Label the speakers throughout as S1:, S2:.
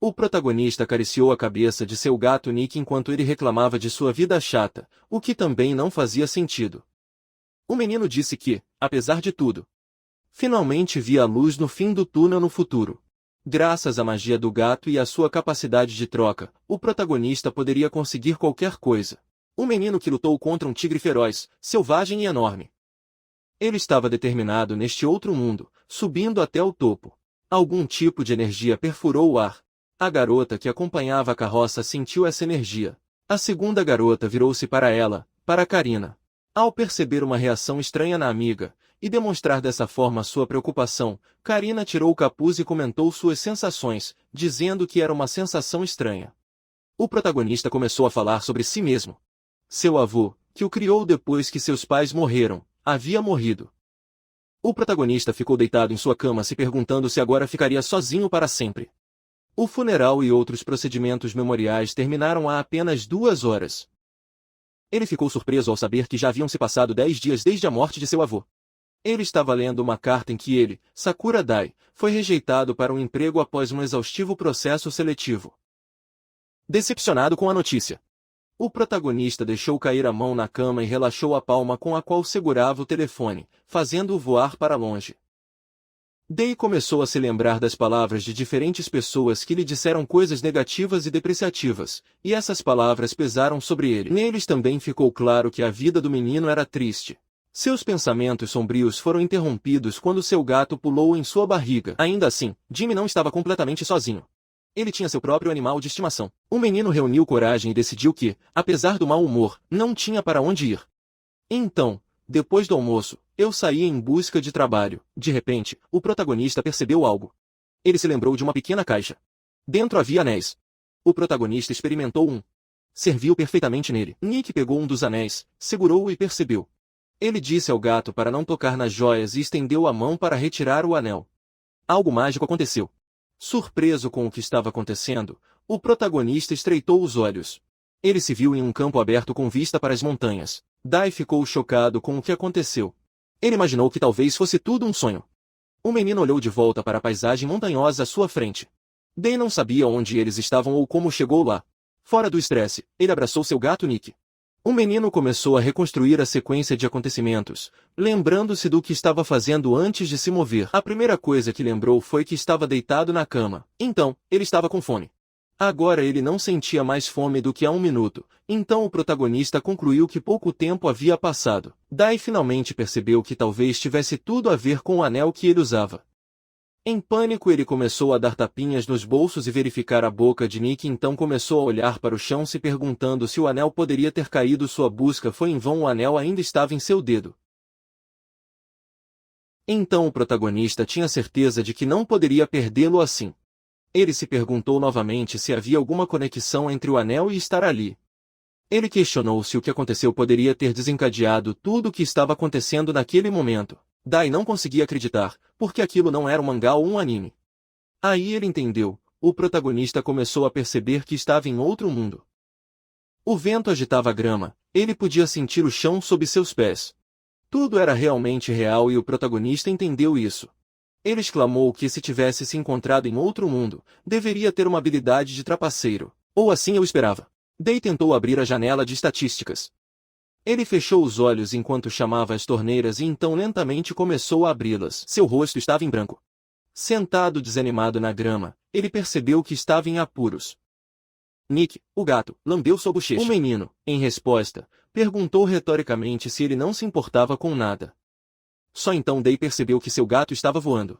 S1: O protagonista acariciou a cabeça de seu gato Nick enquanto ele reclamava de sua vida chata, o que também não fazia sentido. O menino disse que, apesar de tudo, finalmente via a luz no fim do túnel no futuro. Graças à magia do gato e à sua capacidade de troca, o protagonista poderia conseguir qualquer coisa. O menino que lutou contra um tigre feroz, selvagem e enorme. Ele estava determinado neste outro mundo, subindo até o topo. Algum tipo de energia perfurou o ar. A garota que acompanhava a carroça sentiu essa energia. A segunda garota virou-se para ela, para Karina. Ao perceber uma reação estranha na amiga, e demonstrar dessa forma sua preocupação, Karina tirou o capuz e comentou suas sensações, dizendo que era uma sensação estranha. O protagonista começou a falar sobre si mesmo. Seu avô, que o criou depois que seus pais morreram, havia morrido. O protagonista ficou deitado em sua cama se perguntando se agora ficaria sozinho para sempre. O funeral e outros procedimentos memoriais terminaram há apenas 2 horas. Ele ficou surpreso ao saber que já haviam se passado 10 dias desde a morte de seu avô. Ele estava lendo uma carta em que ele, Sakura Dai, foi rejeitado para um emprego após um exaustivo processo seletivo. Decepcionado com a notícia, o protagonista deixou cair a mão na cama e relaxou a palma com a qual segurava o telefone, fazendo-o voar para longe. Dai começou a se lembrar das palavras de diferentes pessoas que lhe disseram coisas negativas e depreciativas, e essas palavras pesaram sobre ele. Neles também ficou claro que a vida do menino era triste. Seus pensamentos sombrios foram interrompidos quando seu gato pulou em sua barriga. Ainda assim, Jimmy não estava completamente sozinho. Ele tinha seu próprio animal de estimação. O menino reuniu coragem e decidiu que, apesar do mau humor, não tinha para onde ir. Então, depois do almoço, eu saí em busca de trabalho. De repente, o protagonista percebeu algo. Ele se lembrou de uma pequena caixa. Dentro havia anéis. O protagonista experimentou um. Serviu perfeitamente nele. Nick pegou um dos anéis, segurou-o e percebeu. Ele disse ao gato para não tocar nas joias e estendeu a mão para retirar o anel. Algo mágico aconteceu. Surpreso com o que estava acontecendo, o protagonista estreitou os olhos. Ele se viu em um campo aberto com vista para as montanhas. Dai ficou chocado com o que aconteceu. Ele imaginou que talvez fosse tudo um sonho. O menino olhou de volta para a paisagem montanhosa à sua frente. Dai não sabia onde eles estavam ou como chegou lá. Fora do estresse, ele abraçou seu gato Nick. O menino começou a reconstruir a sequência de acontecimentos, lembrando-se do que estava fazendo antes de se mover. A primeira coisa que lembrou foi que estava deitado na cama. Então, ele estava com fome. Agora ele não sentia mais fome do que há 1 minuto, então o protagonista concluiu que pouco tempo havia passado. Dai finalmente percebeu que talvez tivesse tudo a ver com o anel que ele usava. Em pânico ele começou a dar tapinhas nos bolsos e verificar a boca de Nick, então começou a olhar para o chão se perguntando se o anel poderia ter caído. Sua busca foi em vão, o anel ainda estava em seu dedo. Então o protagonista tinha certeza de que não poderia perdê-lo assim. Ele se perguntou novamente se havia alguma conexão entre o anel e estar ali. Ele questionou se o que aconteceu poderia ter desencadeado tudo o que estava acontecendo naquele momento. Dai não conseguia acreditar, porque aquilo não era um mangá ou um anime. Aí ele entendeu, o protagonista começou a perceber que estava em outro mundo. O vento agitava a grama, ele podia sentir o chão sob seus pés. Tudo era realmente real e o protagonista entendeu isso. Ele exclamou que se tivesse se encontrado em outro mundo, deveria ter uma habilidade de trapaceiro, ou assim eu esperava. Dai tentou abrir a janela de estatísticas. Ele fechou os olhos enquanto chamava as torneiras e então lentamente começou a abri-las. Seu rosto estava em branco. Sentado desanimado na grama, ele percebeu que estava em apuros. Nick, o gato, lambeu sua bochecha. O menino, em resposta, perguntou retoricamente se ele não se importava com nada. Só então Dai percebeu que seu gato estava voando.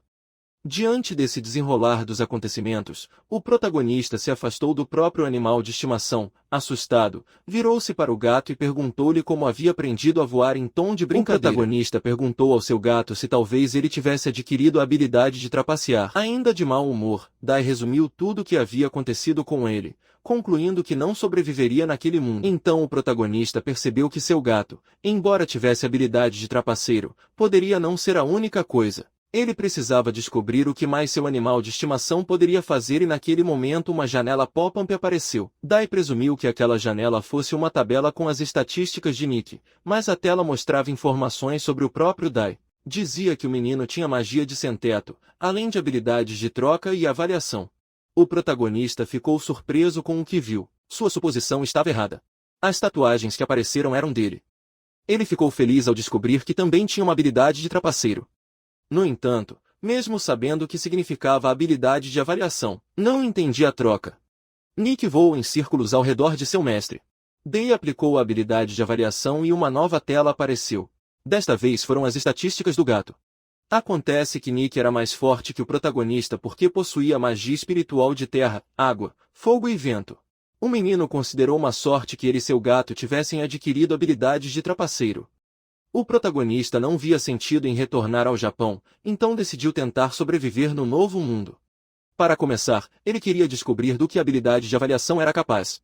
S1: Diante desse desenrolar dos acontecimentos, o protagonista se afastou do próprio animal de estimação, assustado, virou-se para o gato e perguntou-lhe como havia aprendido a voar em tom de brincadeira. O protagonista perguntou ao seu gato se talvez ele tivesse adquirido a habilidade de trapacear. Ainda de mau humor, Dai resumiu tudo o que havia acontecido com ele, concluindo que não sobreviveria naquele mundo. Então o protagonista percebeu que seu gato, embora tivesse habilidade de trapaceiro, poderia não ser a única coisa. Ele precisava descobrir o que mais seu animal de estimação poderia fazer e naquele momento uma janela pop-up apareceu. Dai presumiu que aquela janela fosse uma tabela com as estatísticas de Nick, mas a tela mostrava informações sobre o próprio Dai. Dizia que o menino tinha magia de sem-teto, além de habilidades de troca e avaliação. O protagonista ficou surpreso com o que viu. Sua suposição estava errada. As tatuagens que apareceram eram dele. Ele ficou feliz ao descobrir que também tinha uma habilidade de trapaceiro. No entanto, mesmo sabendo o que significava a habilidade de avaliação, não entendia a troca. Nick voou em círculos ao redor de seu mestre. Day aplicou a habilidade de avaliação e uma nova tela apareceu. Desta vez foram as estatísticas do gato. Acontece que Nick era mais forte que o protagonista porque possuía magia espiritual de terra, água, fogo e vento. O menino considerou uma sorte que ele e seu gato tivessem adquirido habilidades de trapaceiro. O protagonista não via sentido em retornar ao Japão, então decidiu tentar sobreviver no novo mundo. Para começar, ele queria descobrir do que a habilidade de avaliação era capaz.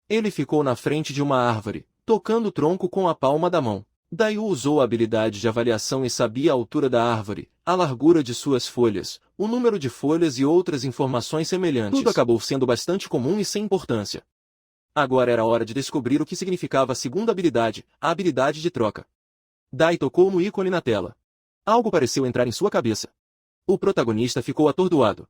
S1: Ele ficou na frente de uma árvore, tocando o tronco com a palma da mão. Daí usou a habilidade de avaliação e sabia a altura da árvore, a largura de suas folhas, o número de folhas e outras informações semelhantes. Tudo acabou sendo bastante comum e sem importância. Agora era hora de descobrir o que significava a segunda habilidade, a habilidade de troca. Dai tocou no ícone na tela. Algo pareceu entrar em sua cabeça. O protagonista ficou atordoado.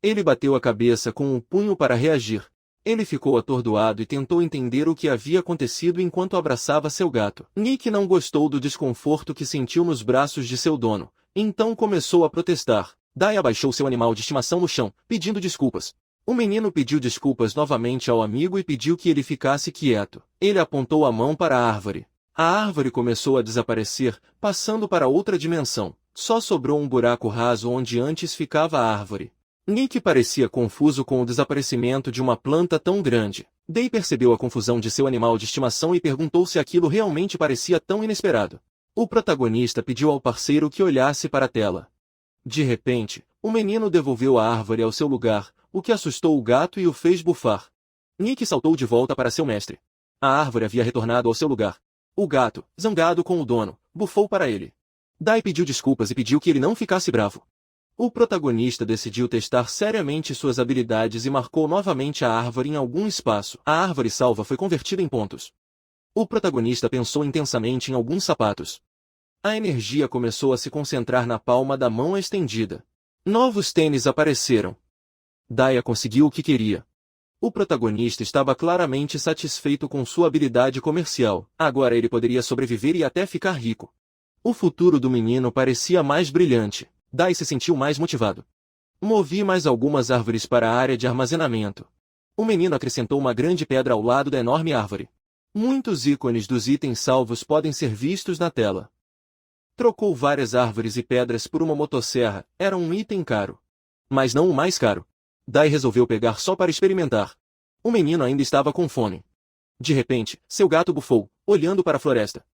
S1: Ele bateu a cabeça com um punho para reagir. Ele ficou atordoado e tentou entender o que havia acontecido enquanto abraçava seu gato. Nick não gostou do desconforto que sentiu nos braços de seu dono, então começou a protestar. Dai abaixou seu animal de estimação no chão, pedindo desculpas. O menino pediu desculpas novamente ao amigo e pediu que ele ficasse quieto. Ele apontou a mão para a árvore. A árvore começou a desaparecer, passando para outra dimensão. Só sobrou um buraco raso onde antes ficava a árvore. Nick parecia confuso com o desaparecimento de uma planta tão grande. Day percebeu a confusão de seu animal de estimação e perguntou se aquilo realmente parecia tão inesperado. O protagonista pediu ao parceiro que olhasse para a tela. De repente, o menino devolveu a árvore ao seu lugar, o que assustou o gato e o fez bufar. Nick saltou de volta para seu mestre. A árvore havia retornado ao seu lugar. O gato, zangado com o dono, bufou para ele. Day pediu desculpas e pediu que ele não ficasse bravo. O protagonista decidiu testar seriamente suas habilidades e marcou novamente a árvore em algum espaço. A árvore salva foi convertida em pontos. O protagonista pensou intensamente em alguns sapatos. A energia começou a se concentrar na palma da mão estendida. Novos tênis apareceram. Daya conseguiu o que queria. O protagonista estava claramente satisfeito com sua habilidade comercial. Agora ele poderia sobreviver e até ficar rico. O futuro do menino parecia mais brilhante. Dai se sentiu mais motivado. Movi mais algumas árvores para a área de armazenamento. O menino acrescentou uma grande pedra ao lado da enorme árvore. Muitos ícones dos itens salvos podem ser vistos na tela. Trocou várias árvores e pedras por uma motosserra, era um item caro. Mas não o mais caro. Dai resolveu pegar só para experimentar. O menino ainda estava com fome. De repente, seu gato bufou, olhando para a floresta.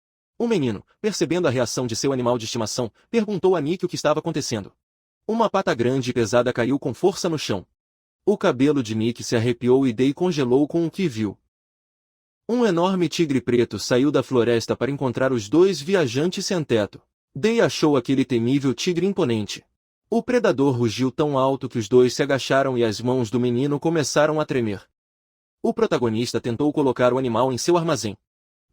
S1: O menino, percebendo a reação de seu animal de estimação, perguntou a Nick o que estava acontecendo. Uma pata grande e pesada caiu com força no chão. O cabelo de Nick se arrepiou e Day congelou com o que viu. Um enorme tigre preto saiu da floresta para encontrar os dois viajantes sem teto. Day achou aquele temível tigre imponente. O predador rugiu tão alto que os dois se agacharam e as mãos do menino começaram a tremer. O protagonista tentou colocar o animal em seu armazém.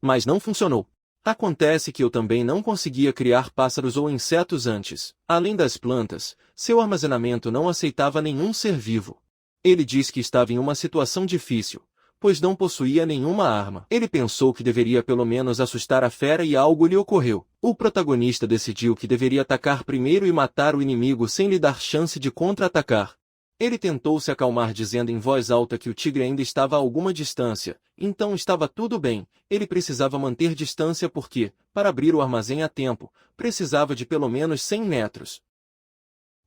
S1: Mas não funcionou. Acontece que eu também não conseguia criar pássaros ou insetos antes. Além das plantas, seu armazenamento não aceitava nenhum ser vivo. Ele disse que estava em uma situação difícil, pois não possuía nenhuma arma. Ele pensou que deveria pelo menos assustar a fera e algo lhe ocorreu. O protagonista decidiu que deveria atacar primeiro e matar o inimigo sem lhe dar chance de contra-atacar. Ele tentou se acalmar dizendo em voz alta que o tigre ainda estava a alguma distância, então estava tudo bem, ele precisava manter distância porque, para abrir o armazém a tempo, precisava de pelo menos 100 metros.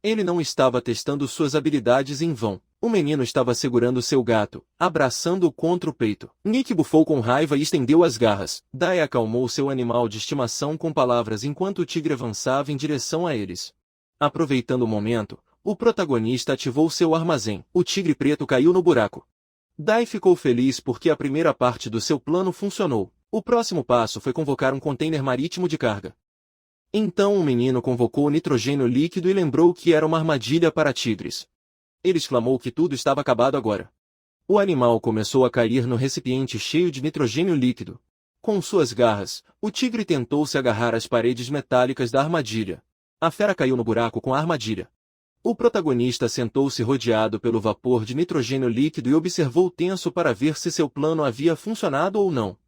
S1: Ele não estava testando suas habilidades em vão. O menino estava segurando seu gato, abraçando-o contra o peito. Nick bufou com raiva e estendeu as garras. Dai acalmou seu animal de estimação com palavras enquanto o tigre avançava em direção a eles. Aproveitando o momento, o protagonista ativou seu armazém. O tigre preto caiu no buraco. Dai ficou feliz porque a primeira parte do seu plano funcionou. O próximo passo foi convocar um container marítimo de carga. Então o menino convocou o nitrogênio líquido e lembrou que era uma armadilha para tigres. Ele exclamou que tudo estava acabado agora. O animal começou a cair no recipiente cheio de nitrogênio líquido. Com suas garras, o tigre tentou se agarrar às paredes metálicas da armadilha. A fera caiu no buraco com a armadilha. O protagonista sentou-se rodeado pelo vapor de nitrogênio líquido e observou tenso para ver se seu plano havia funcionado ou não.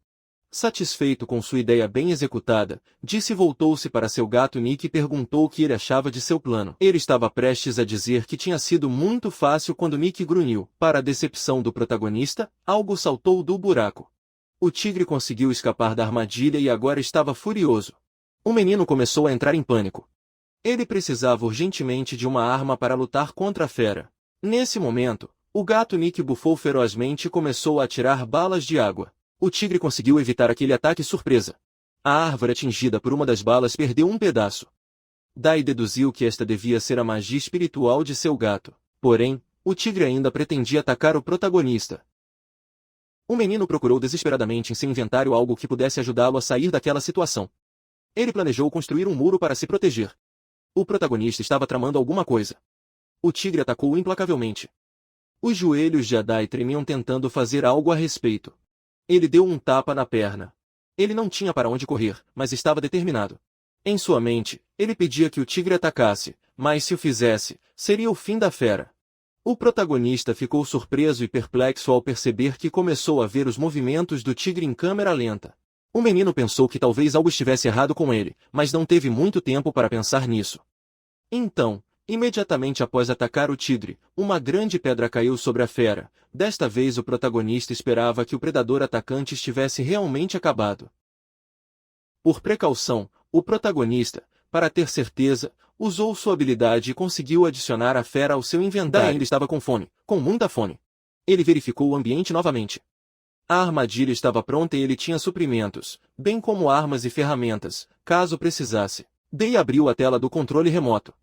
S1: Satisfeito com sua ideia bem executada, disse voltou-se para seu gato Nick e perguntou o que ele achava de seu plano. Ele estava prestes a dizer que tinha sido muito fácil quando Nick grunhiu. Para a decepção do protagonista, algo saltou do buraco. O tigre conseguiu escapar da armadilha e agora estava furioso. O menino começou a entrar em pânico. Ele precisava urgentemente de uma arma para lutar contra a fera. Nesse momento, o gato Nick bufou ferozmente e começou a atirar balas de água. O tigre conseguiu evitar aquele ataque surpresa. A árvore atingida por uma das balas perdeu um pedaço. Dai deduziu que esta devia ser a magia espiritual de seu gato. Porém, o tigre ainda pretendia atacar o protagonista. O menino procurou desesperadamente em seu inventário algo que pudesse ajudá-lo a sair daquela situação. Ele planejou construir um muro para se proteger. O protagonista estava tramando alguma coisa. O tigre atacou implacavelmente. Os joelhos de Adai tremiam tentando fazer algo a respeito. Ele deu um tapa na perna. Ele não tinha para onde correr, mas estava determinado. Em sua mente, ele pedia que o tigre atacasse, mas se o fizesse, seria o fim da fera. O protagonista ficou surpreso e perplexo ao perceber que começou a ver os movimentos do tigre em câmera lenta. O menino pensou que talvez algo estivesse errado com ele, mas não teve muito tempo para pensar nisso. Então, imediatamente após atacar o tigre, uma grande pedra caiu sobre a fera. Desta vez o protagonista esperava que o predador atacante estivesse realmente acabado. Por precaução, o protagonista, para ter certeza, usou sua habilidade e conseguiu adicionar a fera ao seu inventário. Ainda estava com fome, com muita fome. Ele verificou o ambiente novamente. A armadilha estava pronta e ele tinha suprimentos, bem como armas e ferramentas, caso precisasse. Dei abriu a tela do controle remoto.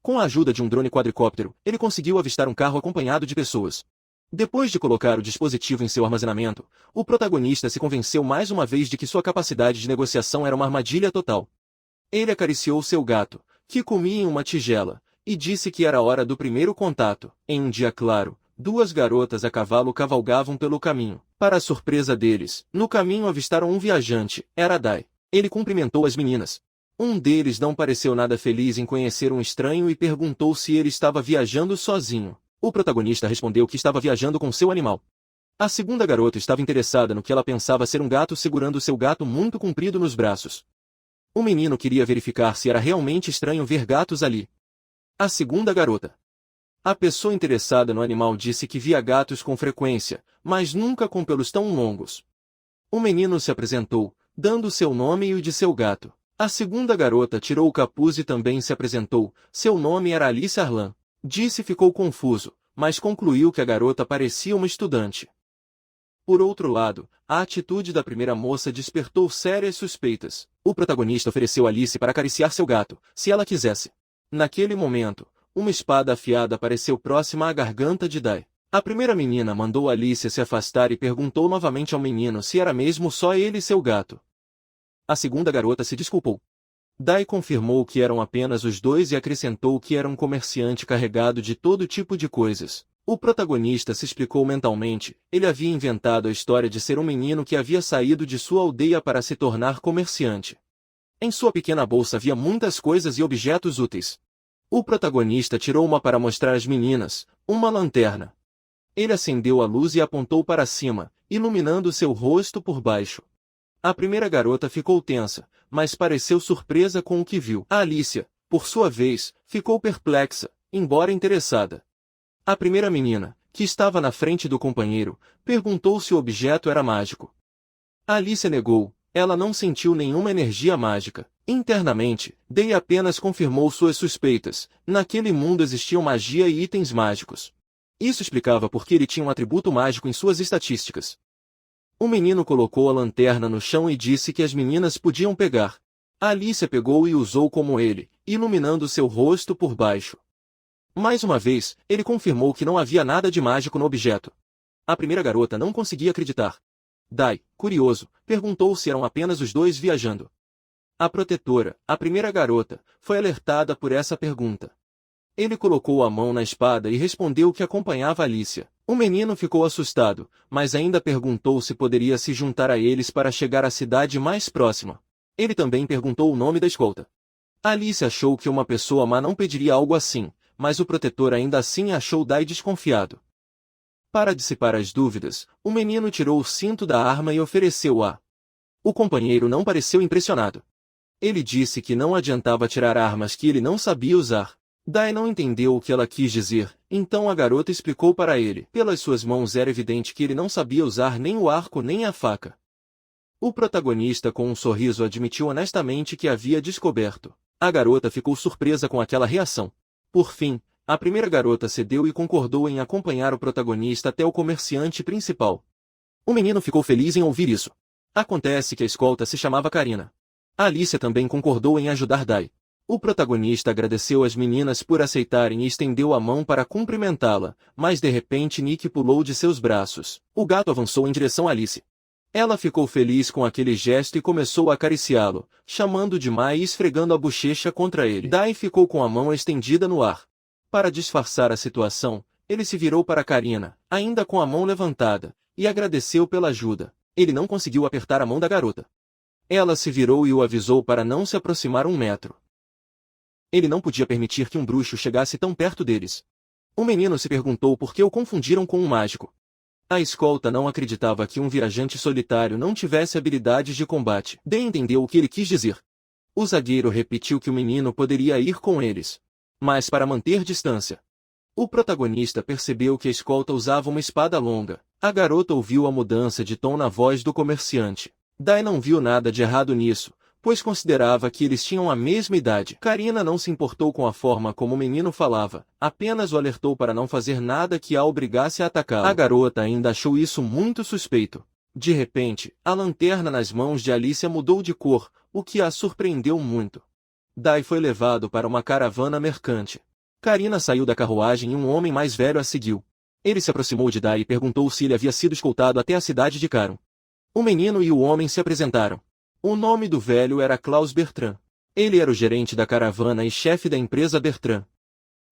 S1: Com a ajuda de um drone quadricóptero, ele conseguiu avistar um carro acompanhado de pessoas. Depois de colocar o dispositivo em seu armazenamento, o protagonista se convenceu mais uma vez de que sua capacidade de negociação era uma armadilha total. Ele acariciou seu gato, que comia em uma tigela, e disse que era hora do primeiro contato. Em um dia claro, duas garotas a cavalo cavalgavam pelo caminho. Para a surpresa deles, no caminho avistaram um viajante, era Dai. Ele cumprimentou as meninas. Um deles não pareceu nada feliz em conhecer um estranho e perguntou se ele estava viajando sozinho. O protagonista respondeu que estava viajando com seu animal. A segunda garota estava interessada no que ela pensava ser um gato segurando seu gato muito comprido nos braços. O menino queria verificar se era realmente estranho ver gatos ali. A segunda garota. A pessoa interessada no animal disse que via gatos com frequência, mas nunca com pelos tão longos. O menino se apresentou, dando seu nome e o de seu gato. A segunda garota tirou o capuz e também se apresentou. Seu nome era Alice Arlan. Disse ficou confuso, mas concluiu que a garota parecia uma estudante. Por outro lado, a atitude da primeira moça despertou sérias suspeitas. O protagonista ofereceu Alice para acariciar seu gato, se ela quisesse. Naquele momento, uma espada afiada apareceu próxima à garganta de Dai. A primeira menina mandou Alice se afastar e perguntou novamente ao menino se era mesmo só ele e seu gato. A segunda garota se desculpou. Dai confirmou que eram apenas os dois e acrescentou que era um comerciante carregado de todo tipo de coisas. O protagonista se explicou mentalmente. Ele havia inventado a história de ser um menino que havia saído de sua aldeia para se tornar comerciante. Em sua pequena bolsa havia muitas coisas e objetos úteis. O protagonista tirou uma para mostrar às meninas, uma lanterna. Ele acendeu a luz e apontou para cima, iluminando seu rosto por baixo. A primeira garota ficou tensa, mas pareceu surpresa com o que viu. A Alicia, por sua vez, ficou perplexa, embora interessada. A primeira menina, que estava na frente do companheiro, perguntou se o objeto era mágico. A Alicia negou, ela não sentiu nenhuma energia mágica. Internamente, Dai apenas confirmou suas suspeitas. Naquele mundo existiam magia e itens mágicos. Isso explicava por que ele tinha um atributo mágico em suas estatísticas. O menino colocou a lanterna no chão e disse que as meninas podiam pegar. A Alicia pegou e usou como ele, iluminando seu rosto por baixo. Mais uma vez, ele confirmou que não havia nada de mágico no objeto. A primeira garota não conseguia acreditar. Dai, curioso, perguntou se eram apenas os dois viajando. A protetora, a primeira garota, foi alertada por essa pergunta. Ele colocou a mão na espada e respondeu que acompanhava Alicia. O menino ficou assustado, mas ainda perguntou se poderia se juntar a eles para chegar à cidade mais próxima. Ele também perguntou o nome da escolta. Alicia achou que uma pessoa má não pediria algo assim, mas o protetor ainda assim achou Dai desconfiado. Para dissipar as dúvidas, o menino tirou o cinto da arma e ofereceu-a. O companheiro não pareceu impressionado. Ele disse que não adiantava tirar armas que ele não sabia usar. Dai não entendeu o que ela quis dizer, então a garota explicou para ele. Pelas suas mãos era evidente que ele não sabia usar nem o arco nem a faca. O protagonista com um sorriso admitiu honestamente que havia descoberto. A garota ficou surpresa com aquela reação. Por fim, a primeira garota cedeu e concordou em acompanhar o protagonista até o comerciante principal. O menino ficou feliz em ouvir isso. Acontece que a escolta se chamava Karina. A Alicia também concordou em ajudar Dai. O protagonista agradeceu às meninas por aceitarem e estendeu a mão para cumprimentá-la, mas de repente Nick pulou de seus braços. O gato avançou em direção a Alice. Ela ficou feliz com aquele gesto e começou a acariciá-lo, chamando de Mai e esfregando a bochecha contra ele. Dai ficou com a mão estendida no ar. Para disfarçar a situação, ele se virou para Karina, ainda com a mão levantada, e agradeceu pela ajuda. Ele não conseguiu apertar a mão da garota. Ela se virou e o avisou para não se aproximar 1 metro. Ele não podia permitir que um bruxo chegasse tão perto deles. O menino se perguntou por que o confundiram com um mágico. A escolta não acreditava que um viajante solitário não tivesse habilidades de combate. Dei entendeu o que ele quis dizer. O zagueiro repetiu que o menino poderia ir com eles, mas para manter distância. O protagonista percebeu que a escolta usava uma espada longa. A garota ouviu a mudança de tom na voz do comerciante. Dai não viu nada de errado nisso, pois considerava que eles tinham a mesma idade. Karina não se importou com a forma como o menino falava, apenas o alertou para não fazer nada que a obrigasse a atacá-lo. A garota ainda achou isso muito suspeito. De repente, a lanterna nas mãos de Alicia mudou de cor, o que a surpreendeu muito. Dai foi levado para uma caravana mercante. Karina saiu da carruagem e um homem mais velho a seguiu. Ele se aproximou de Dai e perguntou se ele havia sido escoltado até a cidade de Caron. O menino e o homem se apresentaram. O nome do velho era Klaus Bertrand. Ele era o gerente da caravana e chefe da empresa Bertrand.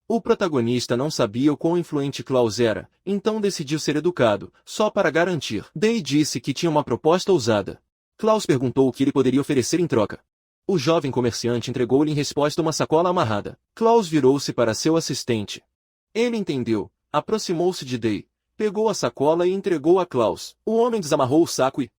S1: O protagonista não sabia o quão influente Klaus era, então decidiu ser educado, só para garantir. Dai disse que tinha uma proposta ousada. Klaus perguntou o que ele poderia oferecer em troca. O jovem comerciante entregou-lhe em resposta uma sacola amarrada. Klaus virou-se para seu assistente. Ele entendeu, aproximou-se de Dai, pegou a sacola e entregou a Klaus. O homem desamarrou o saco e,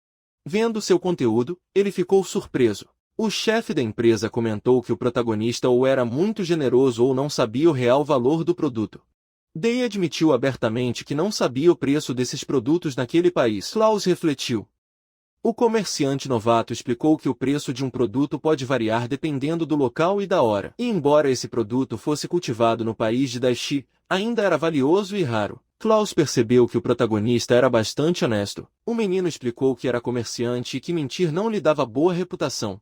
S1: vendo seu conteúdo, ele ficou surpreso. O chefe da empresa comentou que o protagonista ou era muito generoso ou não sabia o real valor do produto. Dai admitiu abertamente que não sabia o preço desses produtos naquele país. Klaus refletiu. O comerciante novato explicou que o preço de um produto pode variar dependendo do local e da hora. E embora esse produto fosse cultivado no país de Daishi, ainda era valioso e raro. Klaus percebeu que o protagonista era bastante honesto. O menino explicou que era comerciante e que mentir não lhe dava boa reputação.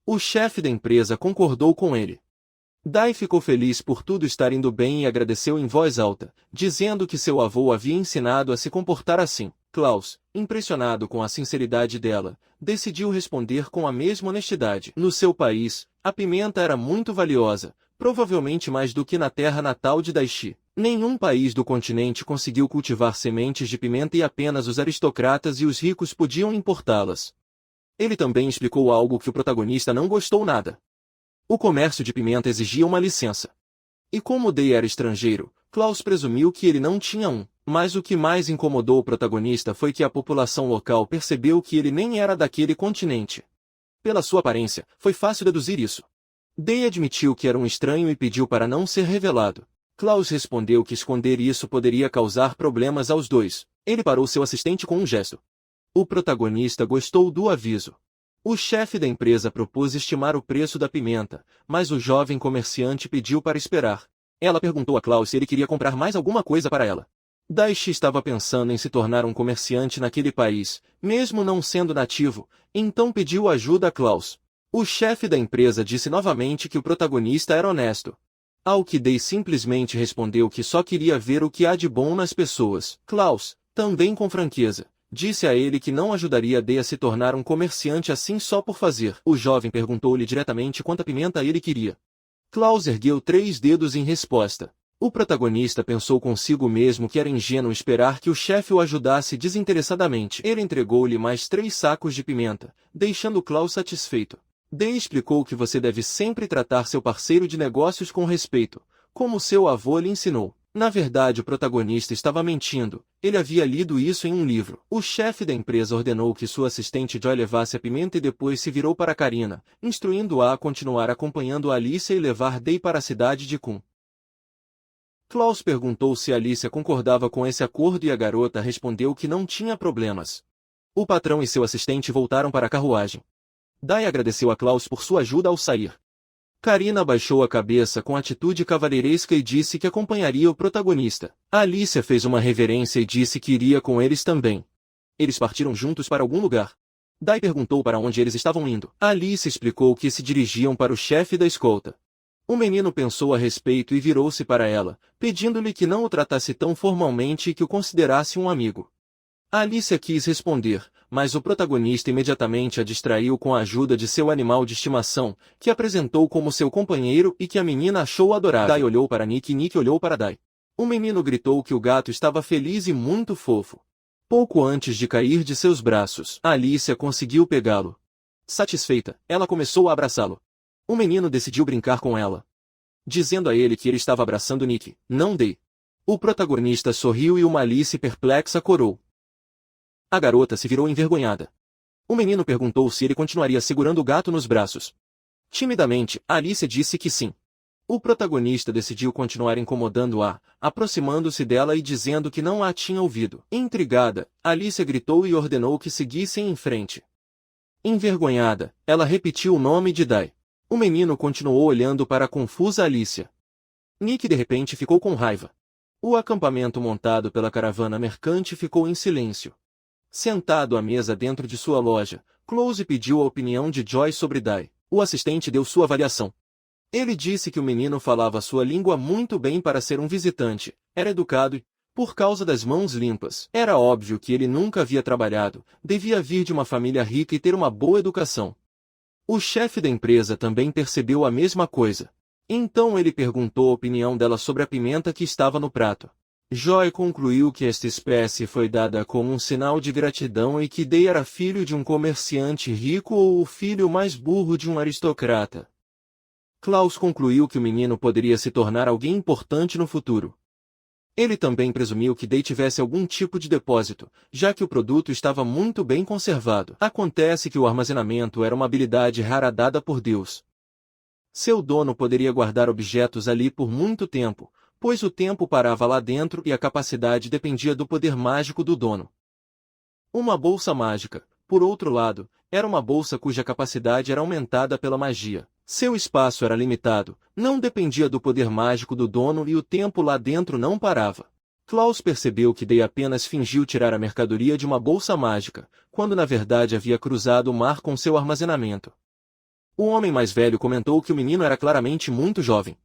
S1: O chefe da empresa concordou com ele. Dai ficou feliz por tudo estar indo bem e agradeceu em voz alta, dizendo que seu avô havia ensinado a se comportar assim. Klaus, impressionado com a sinceridade dela, decidiu responder com a mesma honestidade. No seu país, a pimenta era muito valiosa, provavelmente mais do que na terra natal de Daishi. Nenhum país do continente conseguiu cultivar sementes de pimenta e apenas os aristocratas e os ricos podiam importá-las. Ele também explicou algo que o protagonista não gostou nada. O comércio de pimenta exigia uma licença. E como Dai era estrangeiro, Klaus presumiu que ele não tinha um. Mas o que mais incomodou o protagonista foi que a população local percebeu que ele nem era daquele continente. Pela sua aparência, foi fácil deduzir isso. Dai admitiu que era um estranho e pediu para não ser revelado. Klaus respondeu que esconder isso poderia causar problemas aos dois. Ele parou seu assistente com um gesto. O protagonista gostou do aviso. O chefe da empresa propôs estimar o preço da pimenta, mas o jovem comerciante pediu para esperar. Ela perguntou a Klaus se ele queria comprar mais alguma coisa para ela. Daishi estava pensando em se tornar um comerciante naquele país, mesmo não sendo nativo, então pediu ajuda a Klaus. O chefe da empresa disse novamente que o protagonista era honesto. Ao que Dai simplesmente respondeu que só queria ver o que há de bom nas pessoas. Klaus, também com franqueza, disse a ele que não ajudaria Dai a se tornar um comerciante assim só por fazer. O jovem perguntou-lhe diretamente quanta pimenta ele queria. Klaus ergueu 3 dedos em resposta. O protagonista pensou consigo mesmo que era ingênuo esperar que o chefe o ajudasse desinteressadamente. Ele entregou-lhe mais 3 sacos de pimenta, deixando Klaus satisfeito. Dai explicou que você deve sempre tratar seu parceiro de negócios com respeito, como seu avô lhe ensinou. Na verdade, o protagonista estava mentindo. Ele havia lido isso em um livro. O chefe da empresa ordenou que sua assistente Joy levasse a pimenta e depois se virou para Karina, instruindo-a a continuar acompanhando Alicia e levar Day para a cidade de Kun. Klaus perguntou se Alicia concordava com esse acordo e a garota respondeu que não tinha problemas. O patrão e seu assistente voltaram para a carruagem. Day agradeceu a Klaus por sua ajuda ao sair. Karina baixou a cabeça com atitude cavalheiresca e disse que acompanharia o protagonista. Alicia fez uma reverência e disse que iria com eles também. Eles partiram juntos para algum lugar. Day perguntou para onde eles estavam indo. Alicia explicou que se dirigiam para o chefe da escolta. O menino pensou a respeito e virou-se para ela, pedindo-lhe que não o tratasse tão formalmente e que o considerasse um amigo. Alicia quis responder, mas o protagonista imediatamente a distraiu com a ajuda de seu animal de estimação, que apresentou como seu companheiro e que a menina achou adorável. Day olhou para Nick e Nick olhou para Day. O menino gritou que o gato estava feliz e muito fofo. Pouco antes de cair de seus braços, Alicia conseguiu pegá-lo. Satisfeita, ela começou a abraçá-lo. O menino decidiu brincar com ela, dizendo a ele que ele estava abraçando Nick, não Day. O protagonista sorriu e uma Alice perplexa corou. A garota se virou envergonhada. O menino perguntou se ele continuaria segurando o gato nos braços. Timidamente, Alice disse que sim. O protagonista decidiu continuar incomodando-a, aproximando-se dela e dizendo que não a tinha ouvido. Intrigada, Alice gritou e ordenou que seguissem em frente. Envergonhada, ela repetiu o nome de Day. O menino continuou olhando para a confusa Alicia. Nick de repente ficou com raiva. O acampamento montado pela caravana mercante ficou em silêncio. Sentado à mesa dentro de sua loja, Close pediu a opinião de Joy sobre Day. O assistente deu sua avaliação. Ele disse que o menino falava sua língua muito bem para ser um visitante, era educado e, por causa das mãos limpas, era óbvio que ele nunca havia trabalhado, devia vir de uma família rica e ter uma boa educação. O chefe da empresa também percebeu a mesma coisa. Então ele perguntou a opinião dela sobre a pimenta que estava no prato. Joy concluiu que esta espécie foi dada como um sinal de gratidão e que Day era filho de um comerciante rico ou o filho mais burro de um aristocrata. Klaus concluiu que o menino poderia se tornar alguém importante no futuro. Ele também presumiu que Day tivesse algum tipo de depósito, já que o produto estava muito bem conservado. Acontece que o armazenamento era uma habilidade rara dada por Deus. Seu dono poderia guardar objetos ali por muito tempo, pois o tempo parava lá dentro e a capacidade dependia do poder mágico do dono. Uma bolsa mágica, por outro lado, era uma bolsa cuja capacidade era aumentada pela magia. Seu espaço era limitado, não dependia do poder mágico do dono e o tempo lá dentro não parava. Klaus percebeu que Day apenas fingiu tirar a mercadoria de uma bolsa mágica, quando na verdade havia cruzado o mar com seu armazenamento. O homem mais velho comentou que o menino era claramente muito jovem.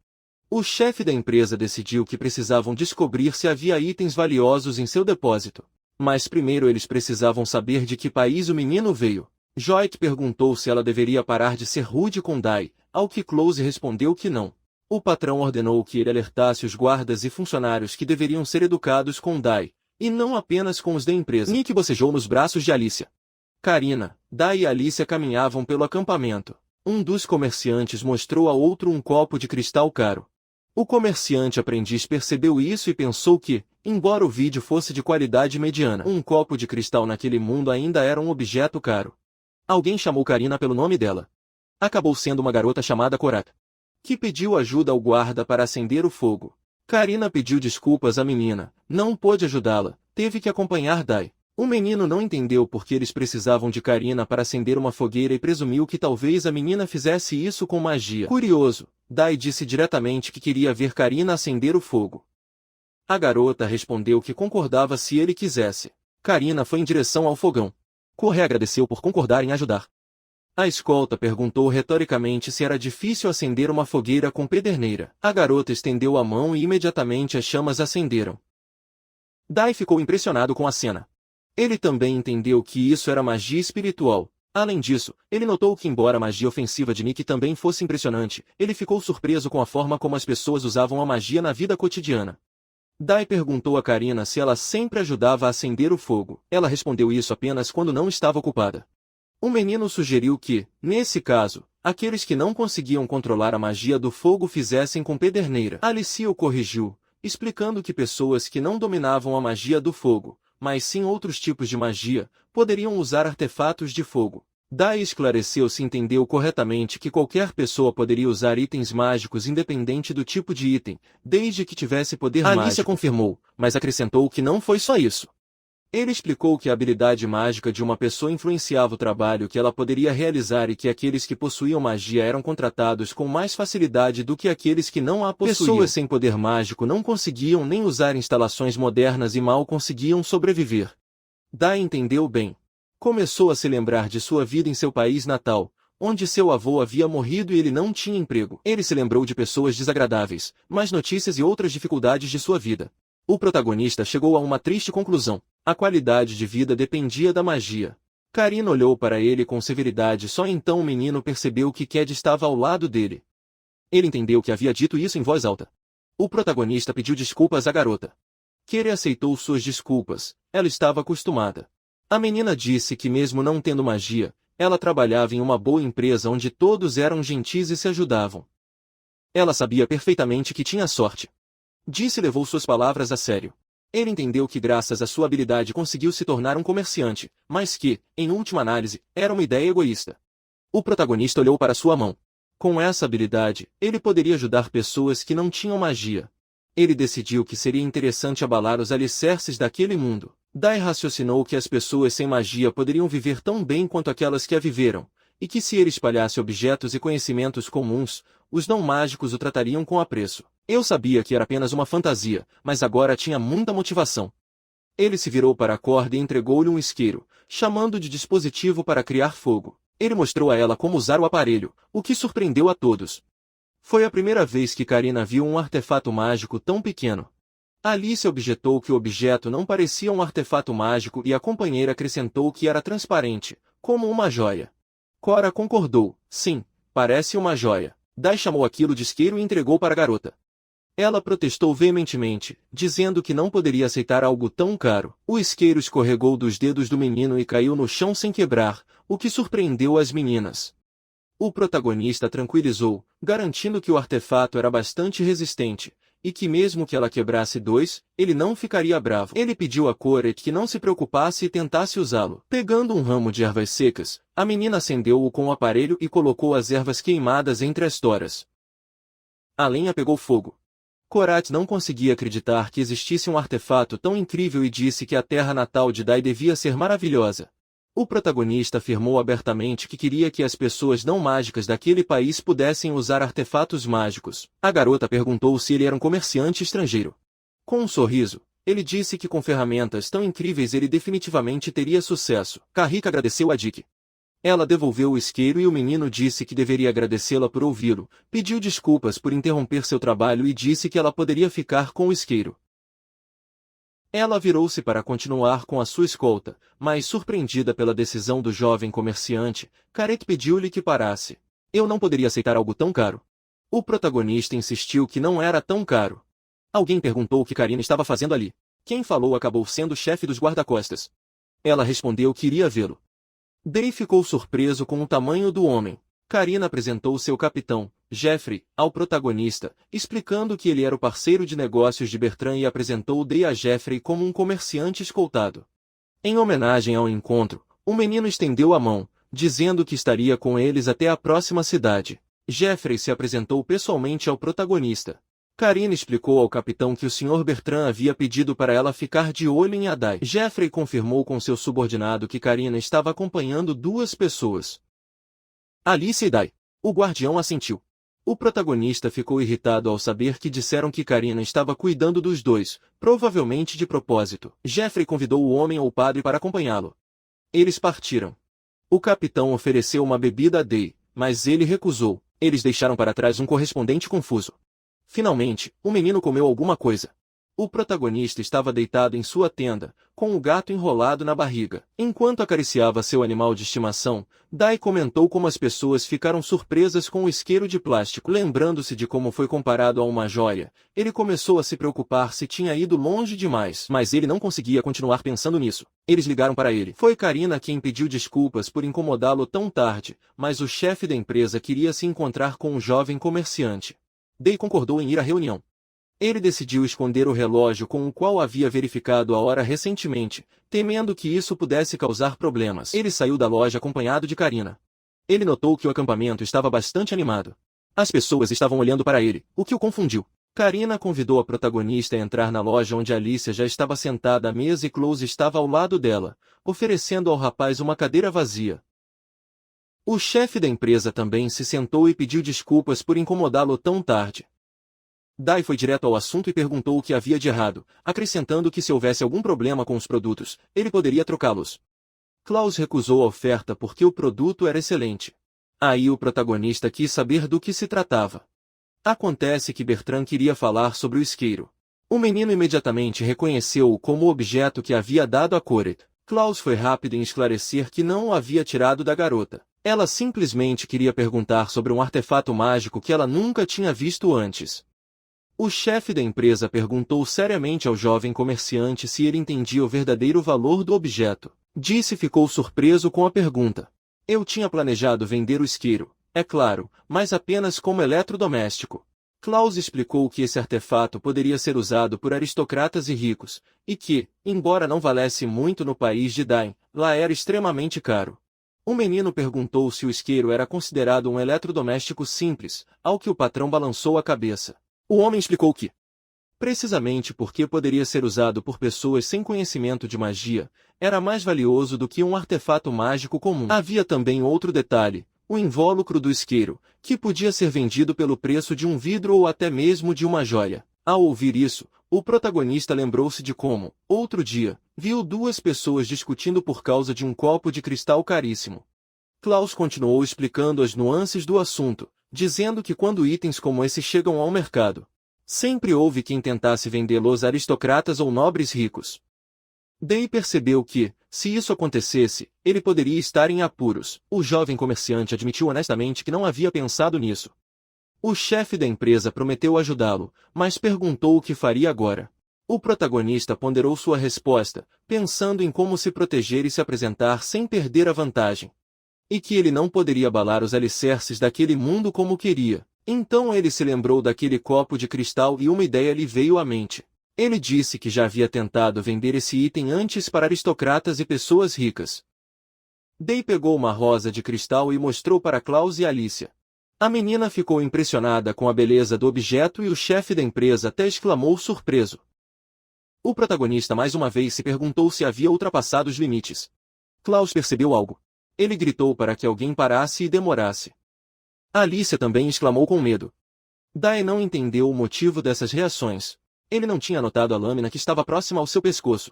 S1: O chefe da empresa decidiu que precisavam descobrir se havia itens valiosos em seu depósito. Mas primeiro eles precisavam saber de que país o menino veio. Joy perguntou se ela deveria parar de ser rude com Day, ao que Close respondeu que não. O patrão ordenou que ele alertasse os guardas e funcionários que deveriam ser educados com Day, e não apenas com os da empresa. Nick bocejou nos braços de Alicia. Karina, Day e Alicia caminhavam pelo acampamento. Um dos comerciantes mostrou a outro um copo de cristal caro. O comerciante aprendiz percebeu isso e pensou que, embora o vídeo fosse de qualidade mediana, um copo de cristal naquele mundo ainda era um objeto caro. Alguém chamou Karina pelo nome dela. Acabou sendo uma garota chamada Korak, que pediu ajuda ao guarda para acender o fogo. Karina pediu desculpas à menina, não pôde ajudá-la, teve que acompanhar Day. O menino não entendeu por que eles precisavam de Karina para acender uma fogueira e presumiu que talvez a menina fizesse isso com magia. Curioso, Day disse diretamente que queria ver Karina acender o fogo. A garota respondeu que concordava se ele quisesse. Karina foi em direção ao fogão. Corre agradeceu por concordar em ajudar. A escolta perguntou retoricamente se era difícil acender uma fogueira com pederneira. A garota estendeu a mão e imediatamente as chamas acenderam. Day ficou impressionado com a cena. Ele também entendeu que isso era magia espiritual. Além disso, ele notou que embora a magia ofensiva de Nick também fosse impressionante, ele ficou surpreso com a forma como as pessoas usavam a magia na vida cotidiana. Day perguntou a Karina se ela sempre ajudava a acender o fogo. Ela respondeu isso apenas quando não estava ocupada. O menino sugeriu que, nesse caso, aqueles que não conseguiam controlar a magia do fogo fizessem com pederneira. Alicia o corrigiu, explicando que pessoas que não dominavam a magia do fogo, mas sim outros tipos de magia, poderiam usar artefatos de fogo. Dai esclareceu se entendeu corretamente que qualquer pessoa poderia usar itens mágicos independente do tipo de item, desde que tivesse poder mágico. Alicia confirmou, mas acrescentou que não foi só isso. Ele explicou que a habilidade mágica de uma pessoa influenciava o trabalho que ela poderia realizar e que aqueles que possuíam magia eram contratados com mais facilidade do que aqueles que não a possuíam. Pessoas sem poder mágico não conseguiam nem usar instalações modernas e mal conseguiam sobreviver. Dai entendeu bem. Começou a se lembrar de sua vida em seu país natal, onde seu avô havia morrido e ele não tinha emprego. Ele se lembrou de pessoas desagradáveis, más notícias e outras dificuldades de sua vida. O protagonista chegou a uma triste conclusão. A qualidade de vida dependia da magia. Karina olhou para ele com severidade. Só então o menino percebeu que Cad estava ao lado dele. Ele entendeu que havia dito isso em voz alta. O protagonista pediu desculpas à garota. Kere aceitou suas desculpas. Ela estava acostumada. A menina disse que mesmo não tendo magia, ela trabalhava em uma boa empresa onde todos eram gentis e se ajudavam. Ela sabia perfeitamente que tinha sorte. Disse levou suas palavras a sério. Ele entendeu que graças à sua habilidade conseguiu se tornar um comerciante, mas que, em última análise, era uma ideia egoísta. O protagonista olhou para sua mão. Com essa habilidade, ele poderia ajudar pessoas que não tinham magia. Ele decidiu que seria interessante abalar os alicerces daquele mundo. Dai raciocinou que as pessoas sem magia poderiam viver tão bem quanto aquelas que a viveram, e que se ele espalhasse objetos e conhecimentos comuns, os não mágicos o tratariam com apreço. Eu sabia que era apenas uma fantasia, mas agora tinha muita motivação. Ele se virou para a corda e entregou-lhe um isqueiro, chamando de dispositivo para criar fogo. Ele mostrou a ela como usar o aparelho, o que surpreendeu a todos. Foi a primeira vez que Karina viu um artefato mágico tão pequeno. Alice objetou que o objeto não parecia um artefato mágico e a companheira acrescentou que era transparente, como uma joia. Cora concordou, sim, parece uma joia. Dai chamou aquilo de isqueiro e entregou para a garota. Ela protestou veementemente, dizendo que não poderia aceitar algo tão caro. O isqueiro escorregou dos dedos do menino e caiu no chão sem quebrar, o que surpreendeu as meninas. O protagonista tranquilizou, garantindo que o artefato era bastante resistente, e que mesmo que ela quebrasse dois, ele não ficaria bravo. Ele pediu a Coret que não se preocupasse e tentasse usá-lo. Pegando um ramo de ervas secas, a menina acendeu-o com o aparelho e colocou as ervas queimadas entre as toras. A lenha pegou fogo. Korat não conseguia acreditar que existisse um artefato tão incrível e disse que a terra natal de Dai devia ser maravilhosa. O protagonista afirmou abertamente que queria que as pessoas não mágicas daquele país pudessem usar artefatos mágicos. A garota perguntou se ele era um comerciante estrangeiro. Com um sorriso, ele disse que com ferramentas tão incríveis ele definitivamente teria sucesso. Karrika agradeceu a Dick. Ela devolveu o isqueiro e o menino disse que deveria agradecê-la por ouvi-lo, pediu desculpas por interromper seu trabalho e disse que ela poderia ficar com o isqueiro. Ela virou-se para continuar com a sua escolta, mas surpreendida pela decisão do jovem comerciante, Karet pediu-lhe que parasse. Eu não poderia aceitar algo tão caro. O protagonista insistiu que não era tão caro. Alguém perguntou o que Karina estava fazendo ali. Quem falou acabou sendo o chefe dos guarda-costas. Ela respondeu que iria vê-lo. Dei ficou surpreso com o tamanho do homem. Karina apresentou seu capitão, Jeffrey, ao protagonista, explicando que ele era o parceiro de negócios de Bertrand e apresentou Dei a Jeffrey como um comerciante escoltado. Em homenagem ao encontro, o menino estendeu a mão, dizendo que estaria com eles até a próxima cidade. Jeffrey se apresentou pessoalmente ao protagonista. Karina explicou ao capitão que o Sr. Bertrand havia pedido para ela ficar de olho em Adai. Jeffrey confirmou com seu subordinado que Karina estava acompanhando duas pessoas. Alice e Dai. O guardião assentiu. O protagonista ficou irritado ao saber que disseram que Karina estava cuidando dos dois, provavelmente de propósito. Jeffrey convidou o homem ou padre para acompanhá-lo. Eles partiram. O capitão ofereceu uma bebida a Dai, mas ele recusou. Eles deixaram para trás um correspondente confuso. Finalmente, o menino comeu alguma coisa. O protagonista estava deitado em sua tenda, com o gato enrolado na barriga. Enquanto acariciava seu animal de estimação, Dai comentou como as pessoas ficaram surpresas com o isqueiro de plástico. Lembrando-se de como foi comparado a uma joia, ele começou a se preocupar se tinha ido longe demais. Mas ele não conseguia continuar pensando nisso. Eles ligaram para ele. Foi Karina quem pediu desculpas por incomodá-lo tão tarde, mas o chefe da empresa queria se encontrar com um jovem comerciante. Dai concordou em ir à reunião. Ele decidiu esconder o relógio com o qual havia verificado a hora recentemente, temendo que isso pudesse causar problemas. Ele saiu da loja acompanhado de Karina. Ele notou que o acampamento estava bastante animado. As pessoas estavam olhando para ele, o que o confundiu. Karina convidou a protagonista a entrar na loja onde Alicia já estava sentada à mesa e Klaus estava ao lado dela, oferecendo ao rapaz uma cadeira vazia. O chefe da empresa também se sentou e pediu desculpas por incomodá-lo tão tarde. Dai foi direto ao assunto e perguntou o que havia de errado, acrescentando que se houvesse algum problema com os produtos, ele poderia trocá-los. Klaus recusou a oferta porque o produto era excelente. Aí o protagonista quis saber do que se tratava. Acontece que Bertrand queria falar sobre o isqueiro. O menino imediatamente reconheceu-o como o objeto que havia dado a Coret. Klaus foi rápido em esclarecer que não o havia tirado da garota. Ela simplesmente queria perguntar sobre um artefato mágico que ela nunca tinha visto antes. O chefe da empresa perguntou seriamente ao jovem comerciante se ele entendia o verdadeiro valor do objeto. Disse ficou surpreso com a pergunta. Eu tinha planejado vender o isqueiro, é claro, mas apenas como eletrodoméstico. Klaus explicou que esse artefato poderia ser usado por aristocratas e ricos, e que, embora não valesse muito no país de Dain, lá era extremamente caro. O menino perguntou se o isqueiro era considerado um eletrodoméstico simples, ao que o patrão balançou a cabeça. O homem explicou que, precisamente porque poderia ser usado por pessoas sem conhecimento de magia, era mais valioso do que um artefato mágico comum. Havia também outro detalhe, o invólucro do isqueiro, que podia ser vendido pelo preço de um vidro ou até mesmo de uma joia. Ao ouvir isso, o protagonista lembrou-se de como, outro dia, viu duas pessoas discutindo por causa de um copo de cristal caríssimo. Klaus continuou explicando as nuances do assunto, dizendo que quando itens como esse chegam ao mercado, sempre houve quem tentasse vendê-los a aristocratas ou nobres ricos. Dai percebeu que, se isso acontecesse, ele poderia estar em apuros. O jovem comerciante admitiu honestamente que não havia pensado nisso. O chefe da empresa prometeu ajudá-lo, mas perguntou o que faria agora. O protagonista ponderou sua resposta, pensando em como se proteger e se apresentar sem perder a vantagem. E que ele não poderia abalar os alicerces daquele mundo como queria. Então ele se lembrou daquele copo de cristal e uma ideia lhe veio à mente. Ele disse que já havia tentado vender esse item antes para aristocratas e pessoas ricas. Dai pegou uma rosa de cristal e mostrou para Klaus e Alicia. A menina ficou impressionada com a beleza do objeto e o chefe da empresa até exclamou surpreso. O protagonista mais uma vez se perguntou se havia ultrapassado os limites. Klaus percebeu algo. Ele gritou para que alguém parasse e demorasse. Alicia também exclamou com medo. Dai não entendeu o motivo dessas reações. Ele não tinha notado a lâmina que estava próxima ao seu pescoço.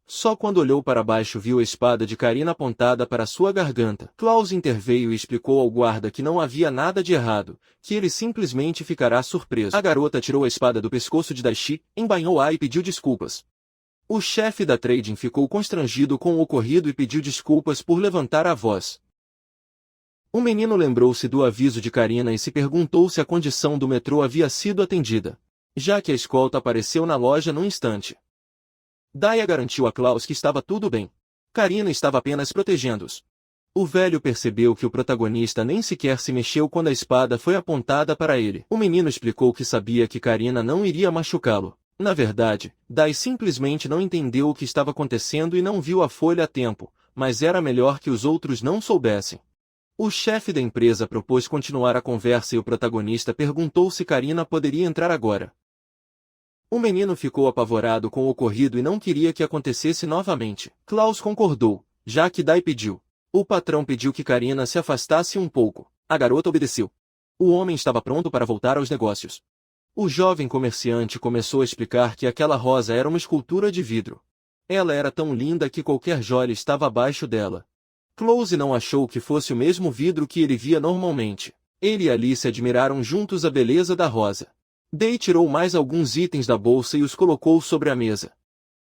S1: Só quando olhou para baixo viu a espada de Karina apontada para sua garganta. Klaus interveio e explicou ao guarda que não havia nada de errado, que ele simplesmente ficará surpreso. A garota tirou a espada do pescoço de Daichi, embainhou-a e pediu desculpas. O chefe da trading ficou constrangido com o ocorrido e pediu desculpas por levantar a voz. O menino lembrou-se do aviso de Karina e se perguntou se a condição do metrô havia sido atendida, já que a escolta apareceu na loja num instante. Dai garantiu a Klaus que estava tudo bem. Karina estava apenas protegendo-os. O velho percebeu que o protagonista nem sequer se mexeu quando a espada foi apontada para ele. O menino explicou que sabia que Karina não iria machucá-lo. Na verdade, Dai simplesmente não entendeu o que estava acontecendo e não viu a folha a tempo, mas era melhor que os outros não soubessem. O chefe da empresa propôs continuar a conversa e o protagonista perguntou se Karina poderia entrar agora. O menino ficou apavorado com o ocorrido e não queria que acontecesse novamente. Klaus concordou, já que Dai pediu. O patrão pediu que Karina se afastasse um pouco. A garota obedeceu. O homem estava pronto para voltar aos negócios. O jovem comerciante começou a explicar que aquela rosa era uma escultura de vidro. Ela era tão linda que qualquer joia estava abaixo dela. Klaus não achou que fosse o mesmo vidro que ele via normalmente. Ele e Alice admiraram juntos a beleza da rosa. Dai tirou mais alguns itens da bolsa e os colocou sobre a mesa.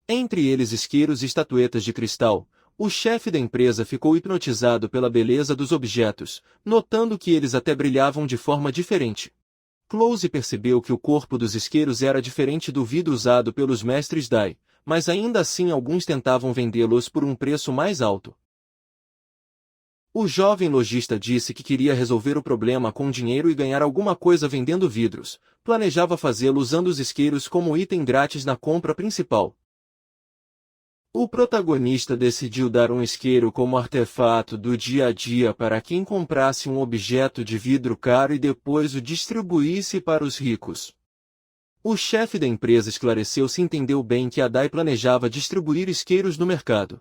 S1: Entre eles isqueiros e estatuetas de cristal, o chefe da empresa ficou hipnotizado pela beleza dos objetos, notando que eles até brilhavam de forma diferente. Close percebeu que o corpo dos isqueiros era diferente do vidro usado pelos mestres Dai, mas ainda assim alguns tentavam vendê-los por um preço mais alto. O jovem lojista disse que queria resolver o problema com dinheiro e ganhar alguma coisa vendendo vidros. Planejava fazê-lo usando os isqueiros como item grátis na compra principal. O protagonista decidiu dar um isqueiro como artefato do dia a dia para quem comprasse um objeto de vidro caro e depois o distribuísse para os ricos. O chefe da empresa esclareceu se entendeu bem que a Dai planejava distribuir isqueiros no mercado.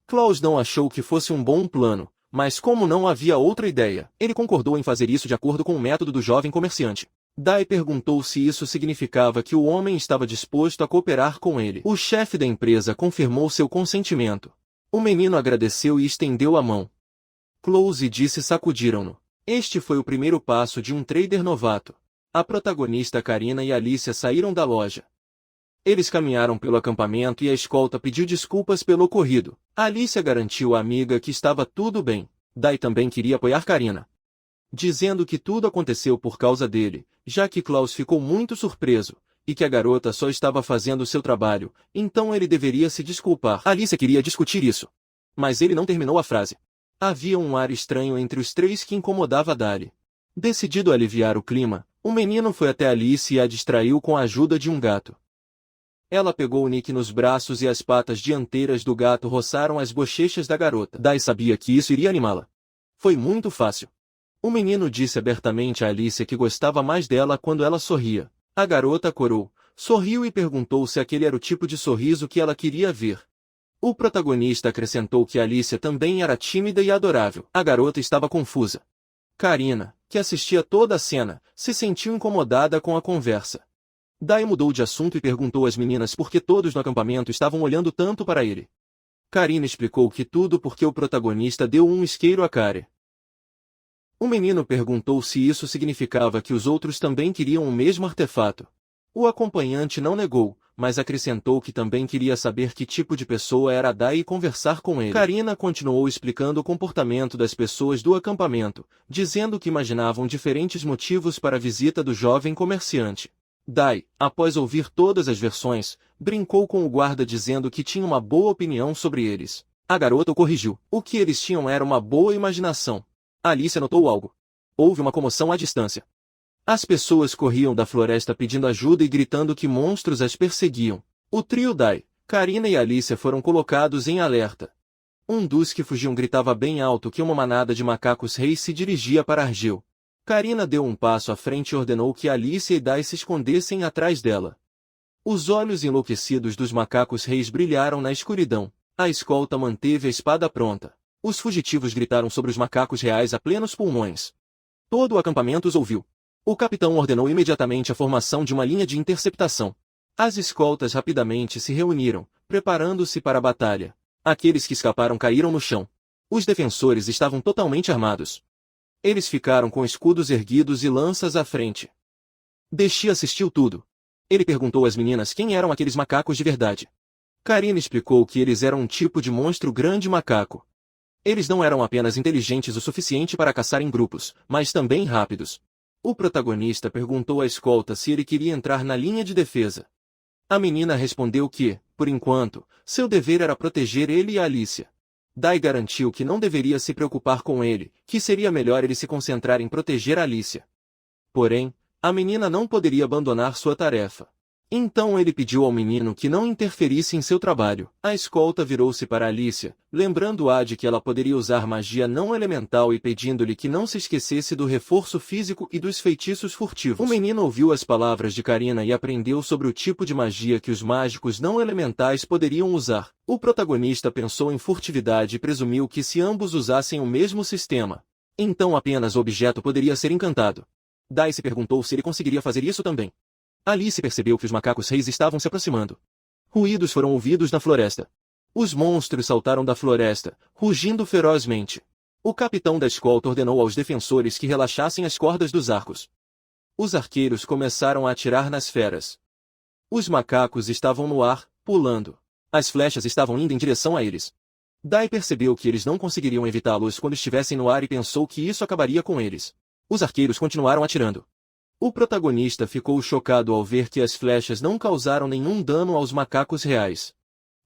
S1: Klaus não achou que fosse um bom plano, mas como não havia outra ideia, ele concordou em fazer isso de acordo com o método do jovem comerciante. Dai perguntou se isso significava que o homem estava disposto a cooperar com ele. O chefe da empresa confirmou seu consentimento. O menino agradeceu e estendeu a mão. Close e Disse sacudiram-no. Este foi o primeiro passo de um trader novato. A protagonista Karina e Alicia saíram da loja. Eles caminharam pelo acampamento e a escolta pediu desculpas pelo ocorrido. Alicia garantiu à amiga que estava tudo bem. Dai também queria apoiar Karina, dizendo que tudo aconteceu por causa dele, já que Klaus ficou muito surpreso, e que a garota só estava fazendo seu trabalho, então ele deveria se desculpar. Alicia queria discutir isso, mas ele não terminou a frase. Havia um ar estranho entre os três que incomodava Dali. Decidido a aliviar o clima, o menino foi até Alice e a distraiu com a ajuda de um gato. Ela pegou Nick nos braços e as patas dianteiras do gato roçaram as bochechas da garota. Dai sabia que isso iria animá-la. Foi muito fácil. O menino disse abertamente a Alicia que gostava mais dela quando ela sorria. A garota corou, sorriu e perguntou se aquele era o tipo de sorriso que ela queria ver. O protagonista acrescentou que Alicia também era tímida e adorável. A garota estava confusa. Karina, que assistia toda a cena, se sentiu incomodada com a conversa. Dai mudou de assunto e perguntou às meninas por que todos no acampamento estavam olhando tanto para ele. Karina explicou que tudo porque o protagonista deu um isqueiro a Kari. O menino perguntou se isso significava que os outros também queriam o mesmo artefato. O acompanhante não negou, mas acrescentou que também queria saber que tipo de pessoa era Dai e conversar com ele. Karina continuou explicando o comportamento das pessoas do acampamento, dizendo que imaginavam diferentes motivos para a visita do jovem comerciante. Dai, após ouvir todas as versões, brincou com o guarda dizendo que tinha uma boa opinião sobre eles. A garota o corrigiu. O que eles tinham era uma boa imaginação. Alicia notou algo. Houve uma comoção à distância. As pessoas corriam da floresta pedindo ajuda e gritando que monstros as perseguiam. O trio Dai, Karina e Alicia foram colocados em alerta. Um dos que fugiam gritava bem alto que uma manada de macacos reis se dirigia para Argel. Karina deu um passo à frente e ordenou que Alicia e Dai se escondessem atrás dela. Os olhos enlouquecidos dos macacos reis brilharam na escuridão. A escolta manteve a espada pronta. Os fugitivos gritaram sobre os macacos reais a plenos pulmões. Todo o acampamento os ouviu. O capitão ordenou imediatamente a formação de uma linha de interceptação. As escoltas rapidamente se reuniram, preparando-se para a batalha. Aqueles que escaparam caíram no chão. Os defensores estavam totalmente armados. Eles ficaram com escudos erguidos e lanças à frente. Dexi assistiu tudo. Ele perguntou às meninas quem eram aqueles macacos de verdade. Karina explicou que eles eram um tipo de monstro grande macaco. Eles não eram apenas inteligentes o suficiente para caçar em grupos, mas também rápidos. O protagonista perguntou à escolta se ele queria entrar na linha de defesa. A menina respondeu que, por enquanto, seu dever era proteger ele e a Alicia. Dai garantiu que não deveria se preocupar com ele, que seria melhor ele se concentrar em proteger a Alicia. Porém, a menina não poderia abandonar sua tarefa. Então ele pediu ao menino que não interferisse em seu trabalho. A escolta virou-se para Alicia, lembrando-a de que ela poderia usar magia não elemental e pedindo-lhe que não se esquecesse do reforço físico e dos feitiços furtivos. O menino ouviu as palavras de Karina e aprendeu sobre o tipo de magia que os mágicos não elementais poderiam usar. O protagonista pensou em furtividade e presumiu que se ambos usassem o mesmo sistema, então apenas o objeto poderia ser encantado. Dai se perguntou se ele conseguiria fazer isso também. Alice percebeu que os macacos reis estavam se aproximando. Ruídos foram ouvidos na floresta. Os monstros saltaram da floresta, rugindo ferozmente. O capitão da escolta ordenou aos defensores que relaxassem as cordas dos arcos. Os arqueiros começaram a atirar nas feras. Os macacos estavam no ar, pulando. As flechas estavam indo em direção a eles. Dai percebeu que eles não conseguiriam evitá-los quando estivessem no ar e pensou que isso acabaria com eles. Os arqueiros continuaram atirando. O protagonista ficou chocado ao ver que as flechas não causaram nenhum dano aos macacos reais.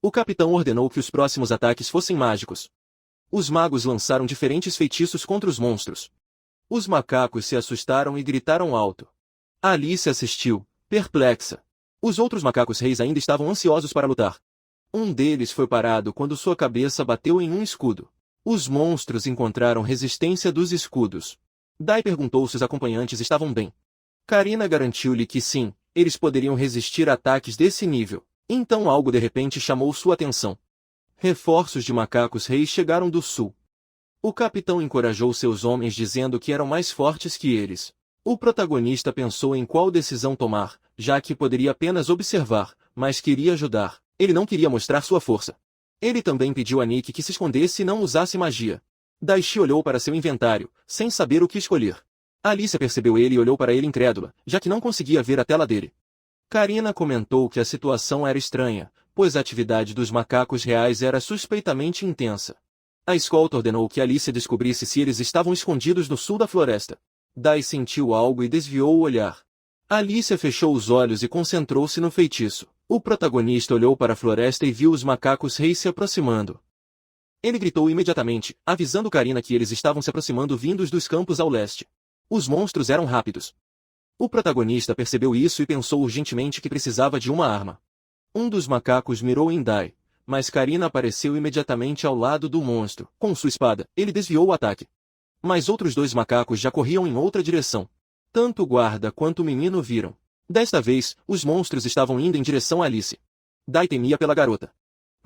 S1: O capitão ordenou que os próximos ataques fossem mágicos. Os magos lançaram diferentes feitiços contra os monstros. Os macacos se assustaram e gritaram alto. Alice assistiu, perplexa. Os outros macacos reis ainda estavam ansiosos para lutar. Um deles foi parado quando sua cabeça bateu em um escudo. Os monstros encontraram resistência dos escudos. Dai perguntou se os acompanhantes estavam bem. Karina garantiu-lhe que sim, eles poderiam resistir a ataques desse nível. Então algo de repente chamou sua atenção. Reforços de macacos reis chegaram do sul. O capitão encorajou seus homens dizendo que eram mais fortes que eles. O protagonista pensou em qual decisão tomar, já que poderia apenas observar, mas queria ajudar. Ele não queria mostrar sua força. Ele também pediu a Nick que se escondesse e não usasse magia. Daichi olhou para seu inventário, sem saber o que escolher. Alice percebeu ele e olhou para ele incrédula, já que não conseguia ver a tela dele. Karina comentou que a situação era estranha, pois a atividade dos macacos reais era suspeitamente intensa. A escolta ordenou que Alice descobrisse se eles estavam escondidos no sul da floresta. Dai sentiu algo e desviou o olhar. Alice fechou os olhos e concentrou-se no feitiço. O protagonista olhou para a floresta e viu os macacos reis se aproximando. Ele gritou imediatamente, avisando Karina que eles estavam se aproximando vindos dos campos ao leste. Os monstros eram rápidos. O protagonista percebeu isso e pensou urgentemente que precisava de uma arma. Um dos macacos mirou em Dai, mas Karina apareceu imediatamente ao lado do monstro. Com sua espada, ele desviou o ataque. Mas outros dois macacos já corriam em outra direção. Tanto o guarda quanto o menino viram. Desta vez, os monstros estavam indo em direção a Alice. Dai temia pela garota.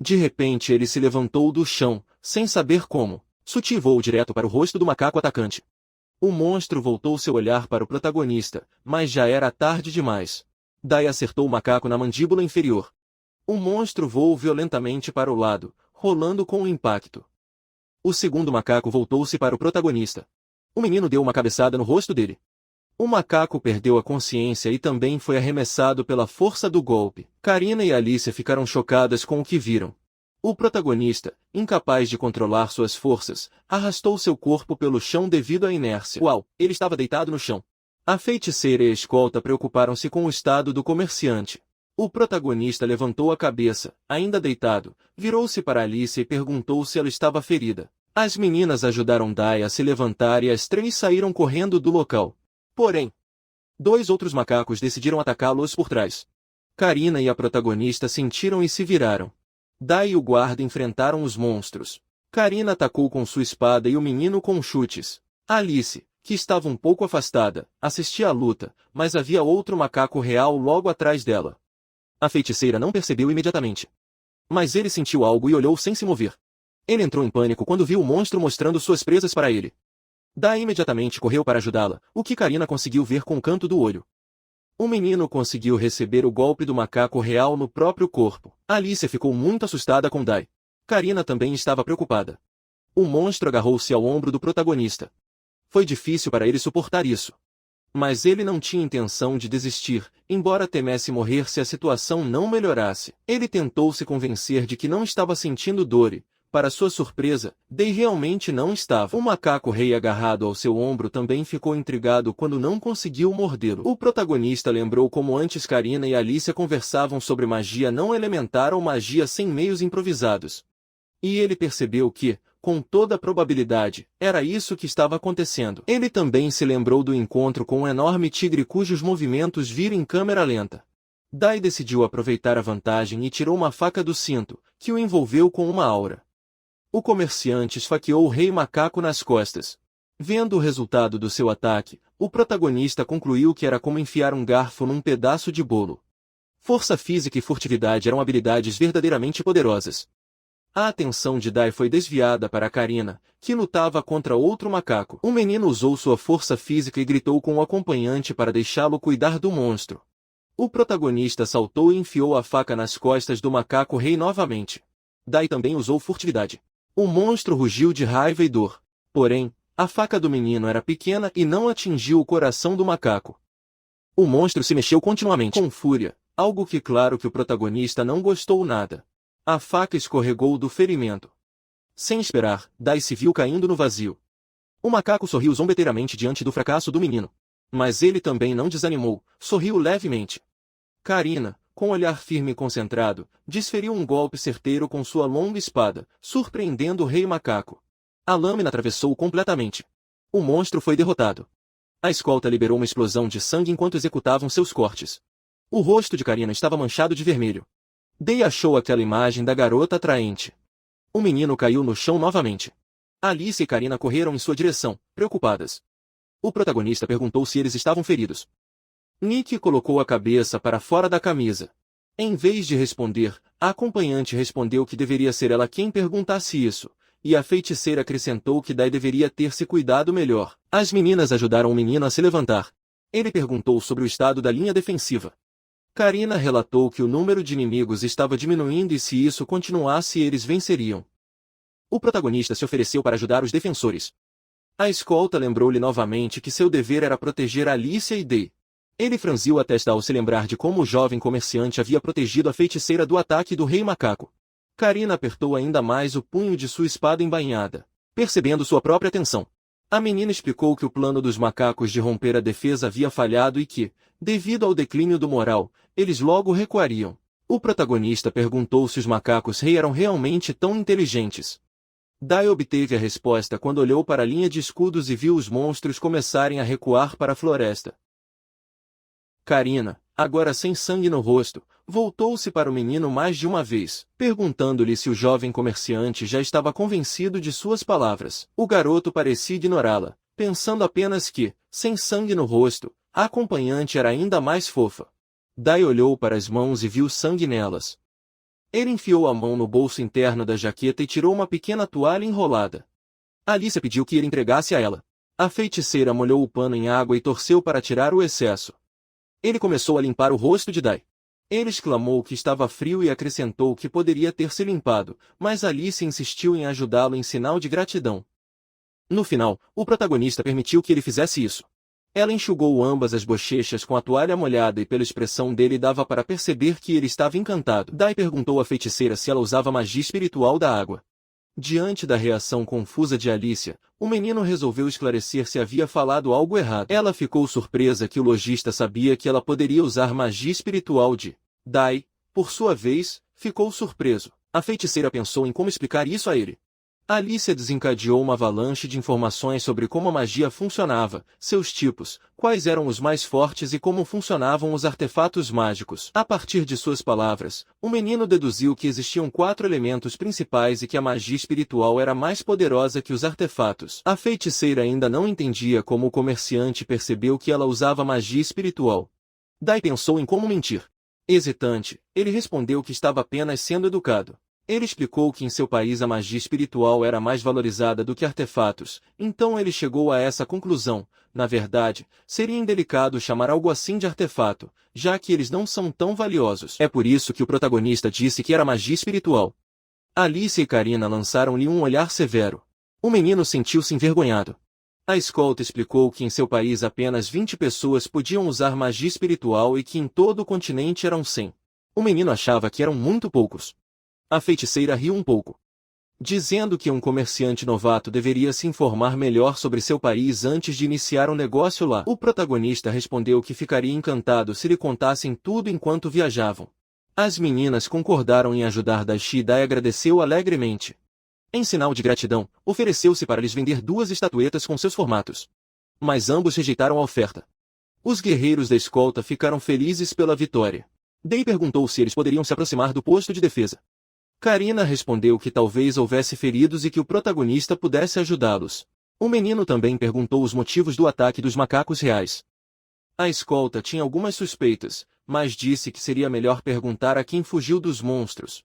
S1: De repente ele se levantou do chão, sem saber como. Suti voou direto para o rosto do macaco atacante. O monstro voltou seu olhar para o protagonista, mas já era tarde demais. Dai acertou o macaco na mandíbula inferior. O monstro voou violentamente para o lado, rolando com o impacto. O segundo macaco voltou-se para o protagonista. O menino deu uma cabeçada no rosto dele. O macaco perdeu a consciência e também foi arremessado pela força do golpe. Karina e Alice ficaram chocadas com o que viram. O protagonista, incapaz de controlar suas forças, arrastou seu corpo pelo chão devido à inércia. Uau, ele estava deitado no chão. A feiticeira e a escolta preocuparam-se com o estado do comerciante. O protagonista levantou a cabeça, ainda deitado, virou-se para Alice e perguntou se ela estava ferida. As meninas ajudaram Dai a se levantar e as três saíram correndo do local. Porém, dois outros macacos decidiram atacá-los por trás. Karina e a protagonista sentiram e se viraram. Dai e o guarda enfrentaram os monstros. Karina atacou com sua espada e o menino com chutes. Alice, que estava um pouco afastada, assistia à luta, mas havia outro macaco real logo atrás dela. A feiticeira não percebeu imediatamente. Mas ele sentiu algo e olhou sem se mover. Ele entrou em pânico quando viu o monstro mostrando suas presas para ele. Dai imediatamente correu para ajudá-la, o que Karina conseguiu ver com o canto do olho. O menino conseguiu receber o golpe do macaco real no próprio corpo. Alice ficou muito assustada com Dai. Karina também estava preocupada. O monstro agarrou-se ao ombro do protagonista. Foi difícil para ele suportar isso. Mas ele não tinha intenção de desistir, embora temesse morrer se a situação não melhorasse. Ele tentou se convencer de que não estava sentindo dor e, para sua surpresa, Dai realmente não estava. O macaco rei agarrado ao seu ombro também ficou intrigado quando não conseguiu mordê-lo. O protagonista lembrou como antes Karina e Alicia conversavam sobre magia não elementar ou magia sem meios improvisados. E ele percebeu que, com toda probabilidade, era isso que estava acontecendo. Ele também se lembrou do encontro com um enorme tigre cujos movimentos viram em câmera lenta. Dai decidiu aproveitar a vantagem e tirou uma faca do cinto, que o envolveu com uma aura. O comerciante esfaqueou o rei macaco nas costas. Vendo o resultado do seu ataque, o protagonista concluiu que era como enfiar um garfo num pedaço de bolo. Força física e furtividade eram habilidades verdadeiramente poderosas. A atenção de Dai foi desviada para Karina, que lutava contra outro macaco. O menino usou sua força física e gritou com o acompanhante para deixá-lo cuidar do monstro. O protagonista saltou e enfiou a faca nas costas do macaco rei novamente. Dai também usou furtividade. O monstro rugiu de raiva e dor. Porém, a faca do menino era pequena e não atingiu o coração do macaco. O monstro se mexeu continuamente. Com fúria, algo que claro que o protagonista não gostou nada. A faca escorregou do ferimento. Sem esperar, Dai se viu caindo no vazio. O macaco sorriu zombeteiramente diante do fracasso do menino. Mas ele também não desanimou, sorriu levemente. Karina, com olhar firme e concentrado, desferiu um golpe certeiro com sua longa espada, surpreendendo o rei macaco. A lâmina atravessou-o completamente. O monstro foi derrotado. A escolta liberou uma explosão de sangue enquanto executavam seus cortes. O rosto de Karina estava manchado de vermelho. Dei achou aquela imagem da garota atraente. O menino caiu no chão novamente. Alice e Karina correram em sua direção, preocupadas. O protagonista perguntou se eles estavam feridos. Nick colocou a cabeça para fora da camisa. Em vez de responder, a acompanhante respondeu que deveria ser ela quem perguntasse isso, e a feiticeira acrescentou que Dai deveria ter se cuidado melhor. As meninas ajudaram o menino a se levantar. Ele perguntou sobre o estado da linha defensiva. Karina relatou que o número de inimigos estava diminuindo e se isso continuasse eles venceriam. O protagonista se ofereceu para ajudar os defensores. A escolta lembrou-lhe novamente que seu dever era proteger Alicia e Dai. Ele franziu a testa ao se lembrar de como o jovem comerciante havia protegido a feiticeira do ataque do rei macaco. Karina apertou ainda mais o punho de sua espada embainhada, percebendo sua própria tensão. A menina explicou que o plano dos macacos de romper a defesa havia falhado e que, devido ao declínio do moral, eles logo recuariam. O protagonista perguntou se os macacos rei eram realmente tão inteligentes. Dai obteve a resposta quando olhou para a linha de escudos e viu os monstros começarem a recuar para a floresta. Karina, agora sem sangue no rosto, voltou-se para o menino mais de uma vez, perguntando-lhe se o jovem comerciante já estava convencido de suas palavras. O garoto parecia ignorá-la, pensando apenas que, sem sangue no rosto, a acompanhante era ainda mais fofa. Dai olhou para as mãos e viu sangue nelas. Ele enfiou a mão no bolso interno da jaqueta e tirou uma pequena toalha enrolada. Alicia pediu que ele entregasse a ela. A feiticeira molhou o pano em água e torceu para tirar o excesso. Ele começou a limpar o rosto de Dai. Ele exclamou que estava frio e acrescentou que poderia ter se limpado, mas Alice insistiu em ajudá-lo em sinal de gratidão. No final, o protagonista permitiu que ele fizesse isso. Ela enxugou ambas as bochechas com a toalha molhada e pela expressão dele dava para perceber que ele estava encantado. Dai perguntou à feiticeira se ela usava magia espiritual da água. Diante da reação confusa de Alicia, o menino resolveu esclarecer se havia falado algo errado. Ela ficou surpresa que o lojista sabia que ela poderia usar magia espiritual de Dai, por sua vez, ficou surpreso. A feiticeira pensou em como explicar isso a ele. Alicia desencadeou uma avalanche de informações sobre como a magia funcionava, seus tipos, quais eram os mais fortes e como funcionavam os artefatos mágicos. A partir de suas palavras, o menino deduziu que existiam 4 elementos principais e que a magia espiritual era mais poderosa que os artefatos. A feiticeira ainda não entendia como o comerciante percebeu que ela usava magia espiritual. Dai pensou em como mentir. Hesitante, ele respondeu que estava apenas sendo educado. Ele explicou que em seu país a magia espiritual era mais valorizada do que artefatos, então ele chegou a essa conclusão. Na verdade, seria indelicado chamar algo assim de artefato, já que eles não são tão valiosos. É por isso que o protagonista disse que era magia espiritual. Alice e Karina lançaram-lhe um olhar severo. O menino sentiu-se envergonhado. A escolta explicou que em seu país apenas 20 pessoas podiam usar magia espiritual e que em todo o continente eram 100. O menino achava que eram muito poucos. A feiticeira riu um pouco, dizendo que um comerciante novato deveria se informar melhor sobre seu país antes de iniciar um negócio lá. O protagonista respondeu que ficaria encantado se lhe contassem tudo enquanto viajavam. As meninas concordaram em ajudar Daishi e Dai agradeceu alegremente. Em sinal de gratidão, ofereceu-se para lhes vender 2 estatuetas com seus formatos. Mas ambos rejeitaram a oferta. Os guerreiros da escolta ficaram felizes pela vitória. Dai perguntou se eles poderiam se aproximar do posto de defesa. Karina respondeu que talvez houvesse feridos e que o protagonista pudesse ajudá-los. O menino também perguntou os motivos do ataque dos macacos reais. A escolta tinha algumas suspeitas, mas disse que seria melhor perguntar a quem fugiu dos monstros.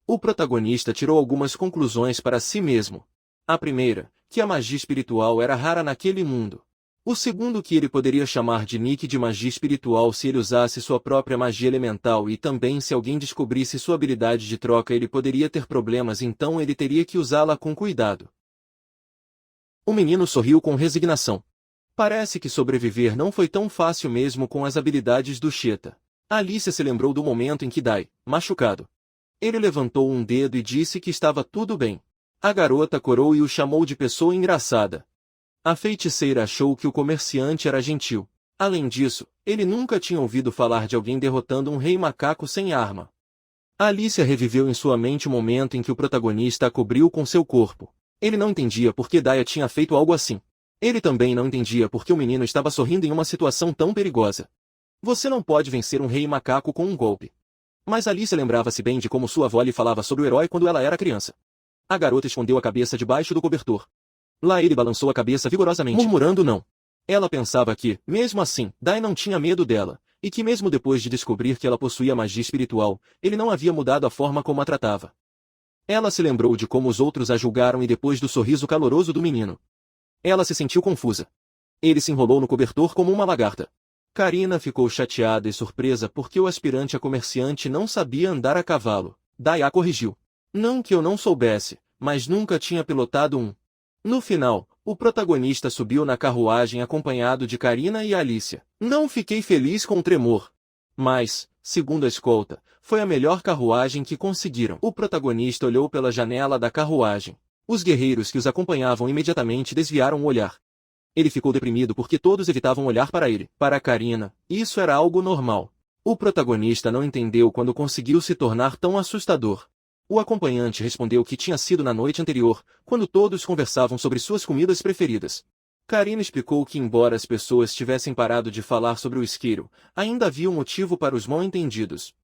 S1: O protagonista tirou algumas conclusões para si mesmo. A primeira, que a magia espiritual era rara naquele mundo. O segundo, que ele poderia chamar de Nick de magia espiritual se ele usasse sua própria magia elemental e também se alguém descobrisse sua habilidade de troca ele poderia ter problemas, então ele teria que usá-la com cuidado. O menino sorriu com resignação. Parece que sobreviver não foi tão fácil mesmo com as habilidades do Cheetah. Alicia se lembrou do momento em que Dai, machucado. Ele levantou um dedo e disse que estava tudo bem. A garota corou e o chamou de pessoa engraçada. A feiticeira achou que o comerciante era gentil. Além disso, ele nunca tinha ouvido falar de alguém derrotando um rei macaco sem arma. Alicia reviveu em sua mente o momento em que o protagonista a cobriu com seu corpo. Ele não entendia por que Daya tinha feito algo assim. Ele também não entendia por que o menino estava sorrindo em uma situação tão perigosa. Você não pode vencer um rei macaco com um golpe. Mas Alicia lembrava-se bem de como sua avó lhe falava sobre o herói quando ela era criança. A garota escondeu a cabeça debaixo do cobertor. Lá ele balançou a cabeça vigorosamente, murmurando não. Ela pensava que, mesmo assim, Dai não tinha medo dela, e que mesmo depois de descobrir que ela possuía magia espiritual, ele não havia mudado a forma como a tratava. Ela se lembrou de como os outros a julgaram e depois do sorriso caloroso do menino. Ela se sentiu confusa. Ele se enrolou no cobertor como uma lagarta. Karina ficou chateada e surpresa porque o aspirante a comerciante não sabia andar a cavalo. Dai a corrigiu. Não que eu não soubesse, mas nunca tinha pilotado um. No final, o protagonista subiu na carruagem acompanhado de Karina e Alicia. Não fiquei feliz com o tremor. Mas, segundo a escolta, foi a melhor carruagem que conseguiram. O protagonista olhou pela janela da carruagem. Os guerreiros que os acompanhavam imediatamente desviaram o olhar. Ele ficou deprimido porque todos evitavam olhar para ele. Para Karina, isso era algo normal. O protagonista não entendeu quando conseguiu se tornar tão assustador. O acompanhante respondeu que tinha sido na noite anterior, quando todos conversavam sobre suas comidas preferidas. Karina explicou que embora as pessoas tivessem parado de falar sobre o isqueiro, ainda havia um motivo para os mal-entendidos.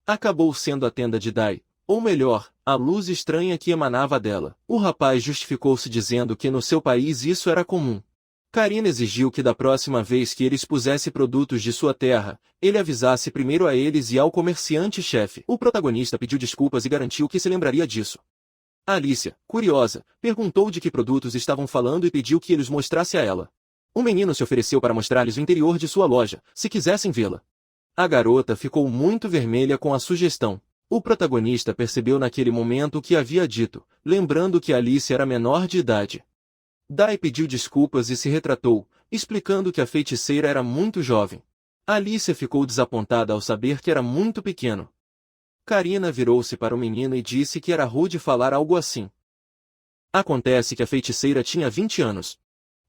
S1: Acabou sendo a tenda de Dai, ou melhor, a luz estranha que emanava dela. O rapaz justificou-se dizendo que no seu país isso era comum. Karina exigiu que da próxima vez que ele expusesse produtos de sua terra, ele avisasse primeiro a eles e ao comerciante-chefe. O protagonista pediu desculpas e garantiu que se lembraria disso. Alicia, curiosa, perguntou de que produtos estavam falando e pediu que eles mostrasse a ela. O menino se ofereceu para mostrar-lhes o interior de sua loja, se quisessem vê-la. A garota ficou muito vermelha com a sugestão. O protagonista percebeu naquele momento o que havia dito, lembrando que Alicia era menor de idade. Dai pediu desculpas e se retratou, explicando que a feiticeira era muito jovem. Alicia ficou desapontada ao saber que era muito pequeno. Karina virou-se para o menino e disse que era rude falar algo assim. Acontece que a feiticeira tinha 20 anos.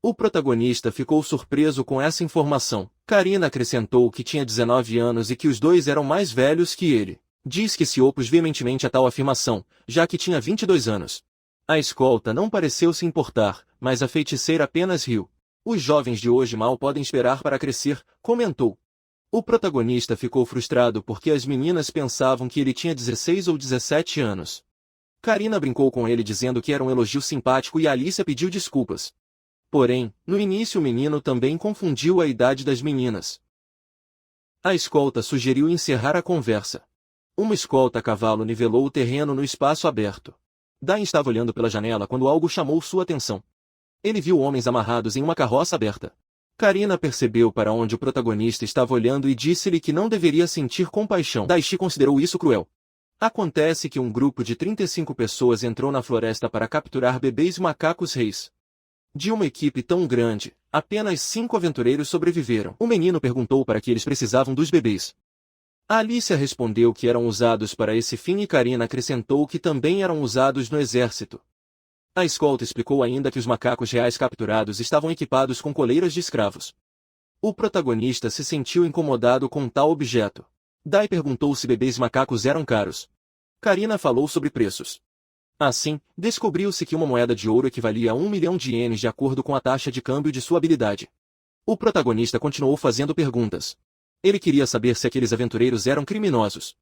S1: O protagonista ficou surpreso com essa informação. Karina acrescentou que tinha 19 anos e que os dois eram mais velhos que ele. Diz que se opôs veementemente a tal afirmação, já que tinha 22 anos. A escolta não pareceu se importar, mas a feiticeira apenas riu. Os jovens de hoje mal podem esperar para crescer, comentou. O protagonista ficou frustrado porque as meninas pensavam que ele tinha 16 ou 17 anos. Karina brincou com ele dizendo que era um elogio simpático e Alicia pediu desculpas. Porém, no início o menino também confundiu a idade das meninas. A escolta sugeriu encerrar a conversa. Uma escolta a cavalo nivelou o terreno no espaço aberto. Dai estava olhando pela janela quando algo chamou sua atenção. Ele viu homens amarrados em uma carroça aberta. Karina percebeu para onde o protagonista estava olhando e disse-lhe que não deveria sentir compaixão. Daichi considerou isso cruel. Acontece que um grupo de 35 pessoas entrou na floresta para capturar bebês macacos reis. De uma equipe tão grande, apenas 5 aventureiros sobreviveram. O menino perguntou para que eles precisavam dos bebês. Alicia respondeu que eram usados para esse fim e Karina acrescentou que também eram usados no exército. A escolta explicou ainda que os macacos reais capturados estavam equipados com coleiras de escravos. O protagonista se sentiu incomodado com tal objeto. Dai perguntou se bebês macacos eram caros. Karina falou sobre preços. Assim, descobriu-se que uma moeda de ouro equivalia a 1 milhão de ienes de acordo com a taxa de câmbio de sua habilidade. O protagonista continuou fazendo perguntas. Ele queria saber se aqueles aventureiros eram criminosos.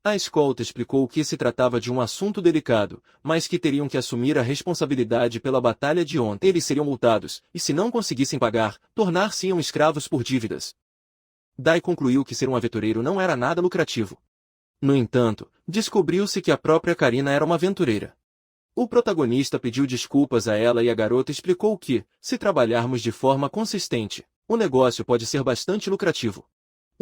S1: A escolta explicou que se tratava de um assunto delicado, mas que teriam que assumir a responsabilidade pela batalha de ontem. Eles seriam multados, e se não conseguissem pagar, tornar-se-iam escravos por dívidas. Dai concluiu que ser um aventureiro não era nada lucrativo. No entanto, descobriu-se que a própria Karina era uma aventureira. O protagonista pediu desculpas a ela e a garota explicou que, se trabalharmos de forma consistente, o negócio pode ser bastante lucrativo.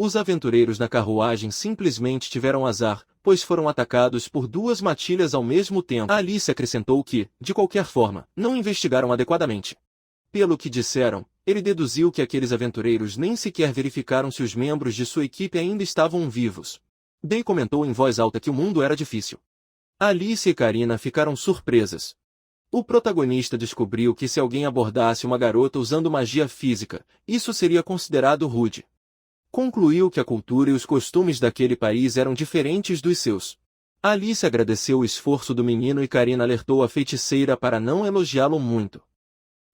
S1: Os aventureiros na carruagem simplesmente tiveram azar, pois foram atacados por 2 matilhas ao mesmo tempo. Alice acrescentou que, de qualquer forma, não investigaram adequadamente. Pelo que disseram, Ele deduziu que aqueles aventureiros nem sequer verificaram se os membros de sua equipe ainda estavam vivos. Day comentou em voz alta que o mundo era difícil. Alice e Karina ficaram surpresas. O protagonista descobriu que se alguém abordasse uma garota usando magia física, isso seria considerado rude. Concluiu que a cultura e os costumes daquele país eram diferentes dos seus. Alice agradeceu o esforço do menino e Karina alertou a feiticeira para não elogiá-lo muito.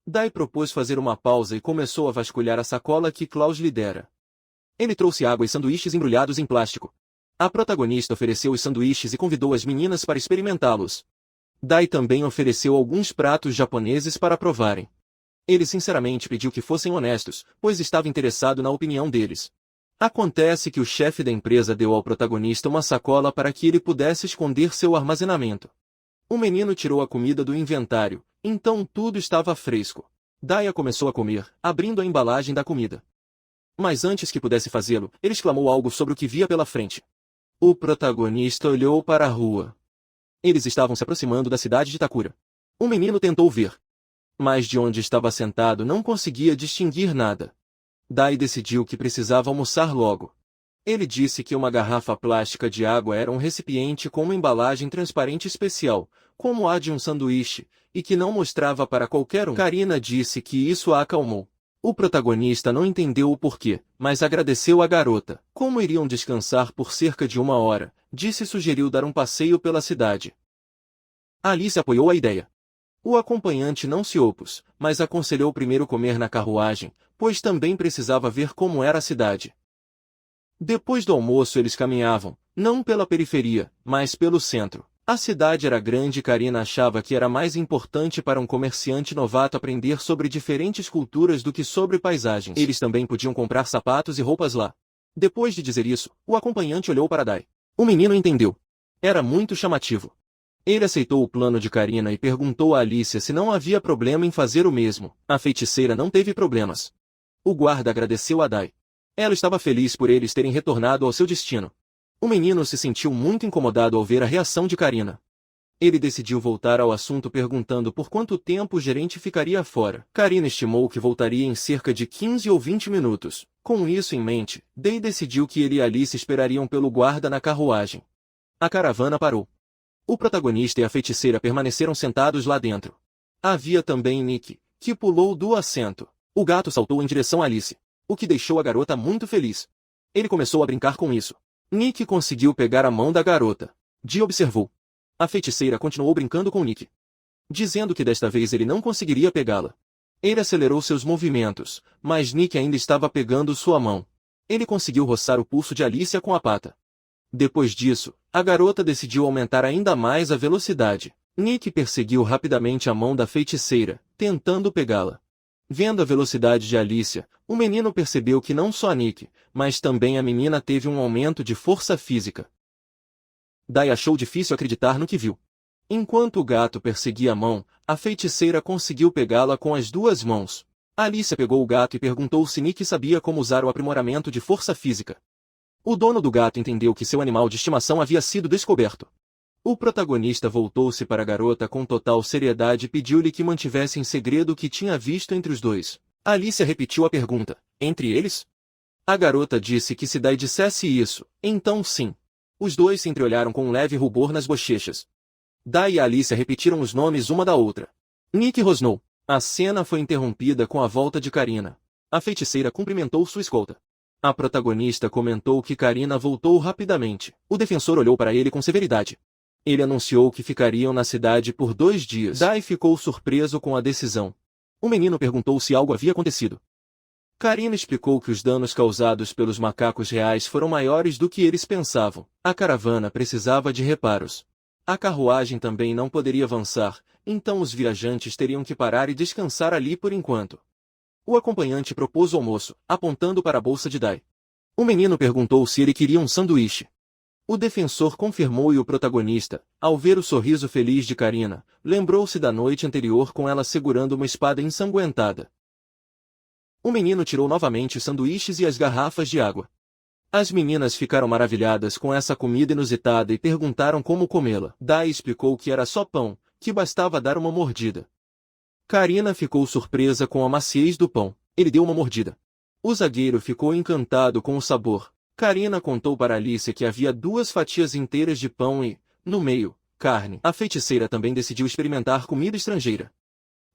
S1: Day propôs fazer uma pausa e começou a vasculhar a sacola que Klaus lhe dera. Ele trouxe água e sanduíches embrulhados em plástico. A protagonista ofereceu os sanduíches e convidou as meninas para experimentá-los. Day também ofereceu alguns pratos japoneses para provarem. Ele sinceramente pediu que fossem honestos, pois estava interessado na opinião deles. Acontece que o chefe da empresa deu ao protagonista uma sacola para que ele pudesse esconder seu armazenamento. O menino tirou a comida do inventário, então tudo estava fresco. Daya começou a comer, abrindo a embalagem da comida. Mas antes que pudesse fazê-lo, ele exclamou algo sobre o que via pela frente. O protagonista olhou para a rua. Eles estavam se aproximando da cidade de Takura. O menino tentou ver. Mas de onde estava sentado não conseguia distinguir nada. Dai decidiu que precisava almoçar logo. Ele disse que uma garrafa plástica de água era um recipiente com uma embalagem transparente especial, como a de um sanduíche, e que não mostrava para qualquer um. Karina disse que isso a acalmou. O protagonista não entendeu o porquê, mas agradeceu à garota. Como iriam descansar por cerca de 1 hora, disse e sugeriu dar um passeio pela cidade. Alice apoiou a ideia. O acompanhante não se opôs, mas aconselhou primeiro comer na carruagem, pois também precisava ver como era a cidade. Depois do almoço eles caminhavam, não pela periferia, mas pelo centro. A cidade era grande e Karina achava que era mais importante para um comerciante novato aprender sobre diferentes culturas do que sobre paisagens. Eles também podiam comprar sapatos e roupas lá. Depois de dizer isso, o acompanhante olhou para Dai. O menino entendeu. Era muito chamativo. Ele aceitou o plano de Karina e perguntou a Alicia se não havia problema em fazer o mesmo. A feiticeira não teve problemas. O guarda agradeceu a Dai. Ela estava feliz por eles terem retornado ao seu destino. O menino se sentiu muito incomodado ao ver a reação de Karina. Ele decidiu voltar ao assunto perguntando por quanto tempo o gerente ficaria fora. Karina estimou que voltaria em cerca de 15 ou 20 minutos. Com isso em mente, Day decidiu que ele e Alice esperariam pelo guarda na carruagem. A caravana parou. O protagonista e a feiticeira permaneceram sentados lá dentro. Havia também Nick, que pulou do assento. O gato saltou em direção a Alice, o que deixou a garota muito feliz. Ele começou a brincar com isso. Nick conseguiu pegar a mão da garota. Dee observou. A feiticeira continuou brincando com Nick, dizendo que desta vez ele não conseguiria pegá-la. Ele acelerou seus movimentos, mas Nick ainda estava pegando sua mão. Ele conseguiu roçar o pulso de Alicia com a pata. Depois disso, a garota decidiu aumentar ainda mais a velocidade. Nick perseguiu rapidamente a mão da feiticeira, tentando pegá-la. Vendo a velocidade de Alicia, o menino percebeu que não só Nick, mas também a menina teve um aumento de força física. Dai achou difícil acreditar no que viu. Enquanto o gato perseguia a mão, a feiticeira conseguiu pegá-la com as 2 mãos. Alicia pegou o gato e perguntou se Nick sabia como usar o aprimoramento de força física. O dono do gato entendeu que seu animal de estimação havia sido descoberto. O protagonista voltou-se para a garota com total seriedade e pediu-lhe que mantivesse em segredo o que tinha visto entre os dois. Alicia repetiu a pergunta. Entre eles? A garota disse que se Dai dissesse isso, então sim. Os dois se entreolharam com um leve rubor nas bochechas. Dai e Alicia repetiram os nomes uma da outra. Nick rosnou. A cena foi interrompida com a volta de Karina. A feiticeira cumprimentou sua escolta. A protagonista comentou que Karina voltou rapidamente. O defensor olhou para ele com severidade. Ele anunciou que ficariam na cidade por 2 dias. Dai ficou surpreso com a decisão. O menino perguntou se algo havia acontecido. Karina explicou que os danos causados pelos macacos reais foram maiores do que eles pensavam. A caravana precisava de reparos. A carruagem também não poderia avançar, então os viajantes teriam que parar e descansar ali por enquanto. O acompanhante propôs o almoço, apontando para a bolsa de Dai. O menino perguntou se ele queria um sanduíche. O defensor confirmou e o protagonista, ao ver o sorriso feliz de Karina, lembrou-se da noite anterior com ela segurando uma espada ensanguentada. O menino tirou novamente os sanduíches e as garrafas de água. As meninas ficaram maravilhadas com essa comida inusitada e perguntaram como comê-la. Dai explicou que era só pão, que bastava dar uma mordida. Karina ficou surpresa com a maciez do pão. Ele deu uma mordida. O zagueiro ficou encantado com o sabor. Karina contou para Alicia que havia 2 fatias inteiras de pão e, no meio, carne. A feiticeira também decidiu experimentar comida estrangeira.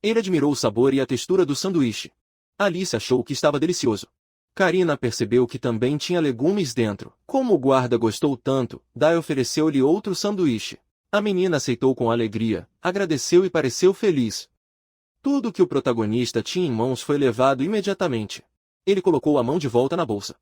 S1: Ele admirou o sabor e a textura do sanduíche. Alicia achou que estava delicioso. Karina percebeu que também tinha legumes dentro. Como o guarda gostou tanto, Dai ofereceu-lhe outro sanduíche. A menina aceitou com alegria, agradeceu e pareceu feliz. Tudo que o protagonista tinha em mãos foi levado imediatamente. Ele colocou a mão de volta na bolsa.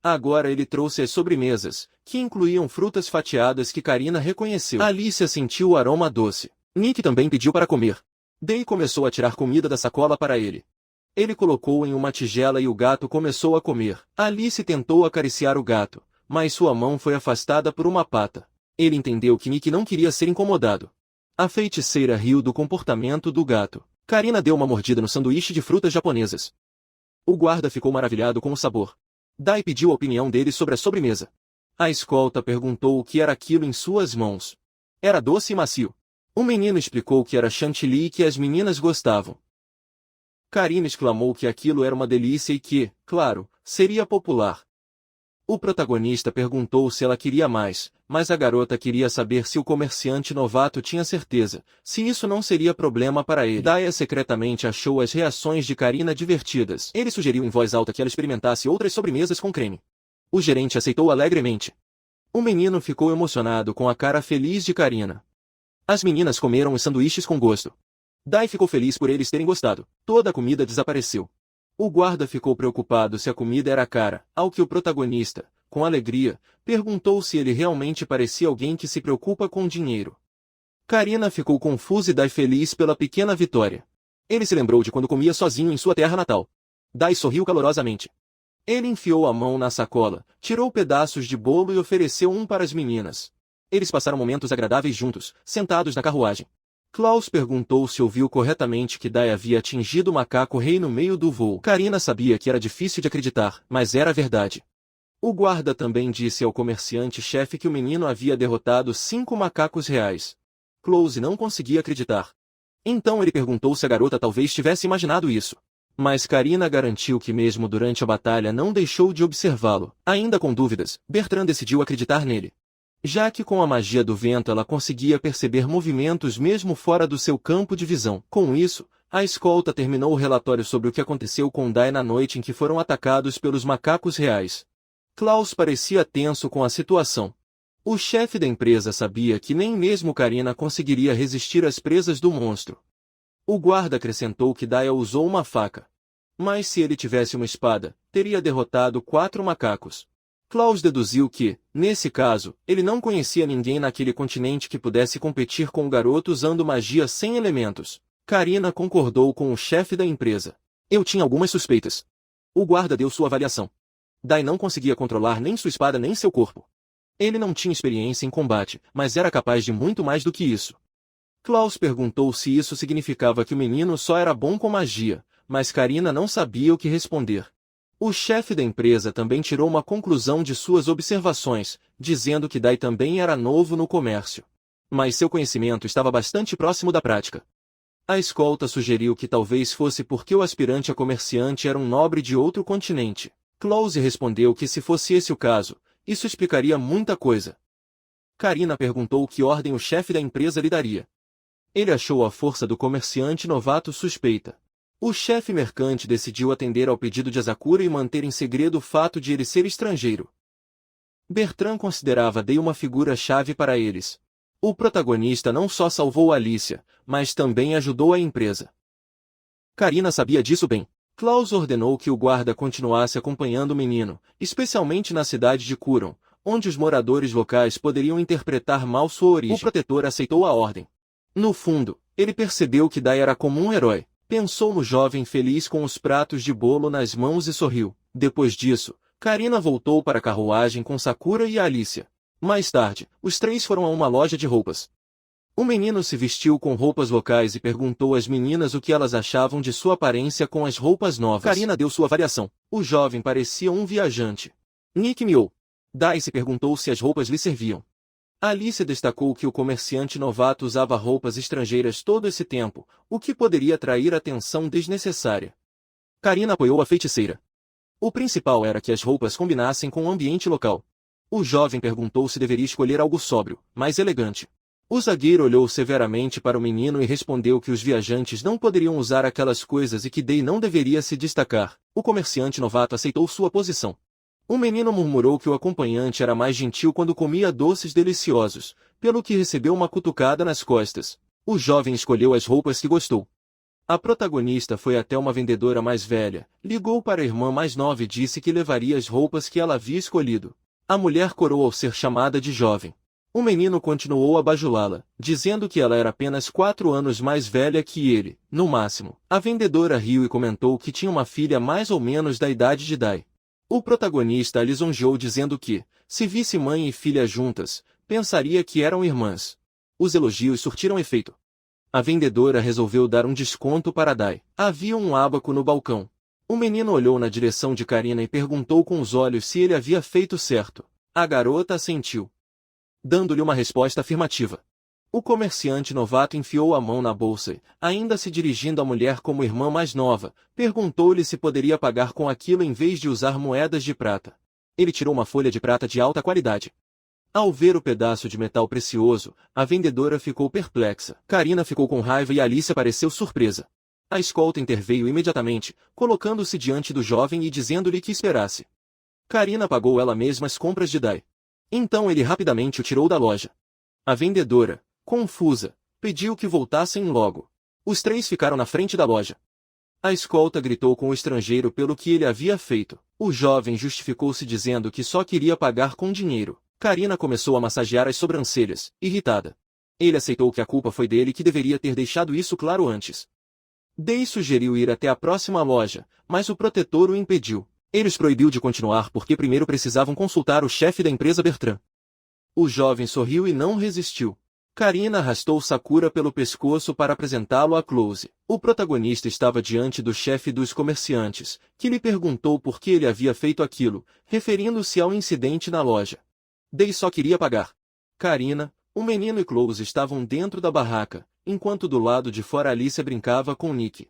S1: Agora ele trouxe as sobremesas, que incluíam frutas fatiadas que Karina reconheceu. Alicia sentiu o aroma doce. Nick também pediu para comer. Dai começou a tirar comida da sacola para ele. Ele colocou em uma tigela e o gato começou a comer. Alice tentou acariciar o gato, mas sua mão foi afastada por uma pata. Ele entendeu que Nick não queria ser incomodado. A feiticeira riu do comportamento do gato. Karina deu uma mordida no sanduíche de frutas japonesas. O guarda ficou maravilhado com o sabor. Dai pediu a opinião dele sobre a sobremesa. A escolta perguntou o que era aquilo em suas mãos. Era doce e macio. O menino explicou que era chantilly e que as meninas gostavam. Karina exclamou que aquilo era uma delícia e que, claro, seria popular. O protagonista perguntou se ela queria mais, mas a garota queria saber se o comerciante novato tinha certeza, se isso não seria problema para ele. Daya secretamente achou as reações de Karina divertidas. Ele sugeriu em voz alta que ela experimentasse outras sobremesas com creme. O gerente aceitou alegremente. O menino ficou emocionado com a cara feliz de Karina. As meninas comeram os sanduíches com gosto. Dai ficou feliz por eles terem gostado. Toda a comida desapareceu. O guarda ficou preocupado se a comida era cara, ao que o protagonista, com alegria, perguntou se ele realmente parecia alguém que se preocupa com dinheiro. Karina ficou confusa e Dai feliz pela pequena vitória. Ele se lembrou de quando comia sozinho em sua terra natal. Dai sorriu calorosamente. Ele enfiou a mão na sacola, tirou pedaços de bolo e ofereceu um para as meninas. Eles passaram momentos agradáveis juntos, sentados na carruagem. Klaus perguntou se ouviu corretamente que Dai havia atingido o macaco-rei no meio do voo. Karina sabia que era difícil de acreditar, mas era verdade. O guarda também disse ao comerciante-chefe que o menino havia derrotado 5 macacos reais. Klaus não conseguia acreditar. Então ele perguntou se a garota talvez tivesse imaginado isso. Mas Karina garantiu que mesmo durante a batalha não deixou de observá-lo. Ainda com dúvidas, Bertrand decidiu acreditar nele. Já que com a magia do vento ela conseguia perceber movimentos mesmo fora do seu campo de visão. Com isso, a escolta terminou o relatório sobre o que aconteceu com Dai na noite em que foram atacados pelos macacos reais. Klaus parecia tenso com a situação. O chefe da empresa sabia que nem mesmo Karina conseguiria resistir às presas do monstro. O guarda acrescentou que Dai usou uma faca. Mas se ele tivesse uma espada, teria derrotado 4 macacos. Klaus deduziu que, nesse caso, ele não conhecia ninguém naquele continente que pudesse competir com o garoto usando magia sem elementos. Karina concordou com o chefe da empresa. Eu tinha algumas suspeitas. O guarda deu sua avaliação. Dai não conseguia controlar nem sua espada nem seu corpo. Ele não tinha experiência em combate, mas era capaz de muito mais do que isso. Klaus perguntou se isso significava que o menino só era bom com magia, mas Karina não sabia o que responder. O chefe da empresa também tirou uma conclusão de suas observações, dizendo que Dai também era novo no comércio. Mas seu conhecimento estava bastante próximo da prática. A escolta sugeriu que talvez fosse porque o aspirante a comerciante era um nobre de outro continente. Klaus respondeu que se fosse esse o caso, isso explicaria muita coisa. Karina perguntou que ordem o chefe da empresa lhe daria. Ele achou a força do comerciante novato suspeita. O chefe mercante decidiu atender ao pedido de Asakura e manter em segredo o fato de ele ser estrangeiro. Bertrand considerava Dai uma figura-chave para eles. O protagonista não só salvou Alicia, mas também ajudou a empresa. Karina sabia disso bem. Klaus ordenou que o guarda continuasse acompanhando o menino, especialmente na cidade de Kuron, onde os moradores locais poderiam interpretar mal sua origem. O protetor aceitou a ordem. No fundo, ele percebeu que Dai era como um herói. Pensou no jovem feliz com os pratos de bolo nas mãos e sorriu. Depois disso, Karina voltou para a carruagem com Sakura e Alicia. Mais tarde, os 3 foram a uma loja de roupas. O menino se vestiu com roupas locais e perguntou às meninas o que elas achavam de sua aparência com as roupas novas. Karina deu sua avaliação. O jovem parecia um viajante. Nick miou. Dai se perguntou se as roupas lhe serviam. Alice destacou que o comerciante novato usava roupas estrangeiras todo esse tempo, o que poderia atrair atenção desnecessária. Karina apoiou a feiticeira. O principal era que as roupas combinassem com o ambiente local. O jovem perguntou se deveria escolher algo sóbrio, mais elegante. O zagueiro olhou severamente para o menino e respondeu que os viajantes não poderiam usar aquelas coisas e que Day não deveria se destacar. O comerciante novato aceitou sua posição. O menino murmurou que o acompanhante era mais gentil quando comia doces deliciosos, pelo que recebeu uma cutucada nas costas. O jovem escolheu as roupas que gostou. A protagonista foi até uma vendedora mais velha, ligou para a irmã mais nova e disse que levaria as roupas que ela havia escolhido. A mulher corou ao ser chamada de jovem. O menino continuou a bajulá-la, dizendo que ela era apenas 4 anos mais velha que ele, no máximo. A vendedora riu e comentou que tinha uma filha mais ou menos da idade de Day. O protagonista a lisonjeou dizendo que, se visse mãe e filha juntas, pensaria que eram irmãs. Os elogios surtiram efeito. A vendedora resolveu dar um desconto para Day. Havia um ábaco no balcão. O menino olhou na direção de Karina e perguntou com os olhos se ele havia feito certo. A garota assentiu, dando-lhe uma resposta afirmativa. O comerciante novato enfiou a mão na bolsa e, ainda se dirigindo à mulher como irmã mais nova, perguntou-lhe se poderia pagar com aquilo em vez de usar moedas de prata. Ele tirou uma folha de prata de alta qualidade. Ao ver o pedaço de metal precioso, a vendedora ficou perplexa. Karina ficou com raiva e Alice pareceu surpresa. A escolta interveio imediatamente, colocando-se diante do jovem e dizendo-lhe que esperasse. Karina pagou ela mesma as compras de Day. Então ele rapidamente o tirou da loja. A vendedora, confusa, pediu que voltassem logo. Os três ficaram na frente da loja. A escolta gritou com o estrangeiro pelo que ele havia feito. O jovem justificou-se dizendo que só queria pagar com dinheiro. Karina começou a massagear as sobrancelhas, irritada. Ele aceitou que a culpa foi dele e que deveria ter deixado isso claro antes. Day sugeriu ir até a próxima loja, mas o protetor o impediu. Ele os proibiu de continuar porque primeiro precisavam consultar o chefe da empresa Bertrand. O jovem sorriu e não resistiu. Karina arrastou Sakura pelo pescoço para apresentá-lo a Close. O protagonista estava diante do chefe dos comerciantes, que lhe perguntou por que ele havia feito aquilo, referindo-se ao incidente na loja. Day só queria pagar. Karina, o menino e Close estavam dentro da barraca, enquanto do lado de fora Alice brincava com Nick.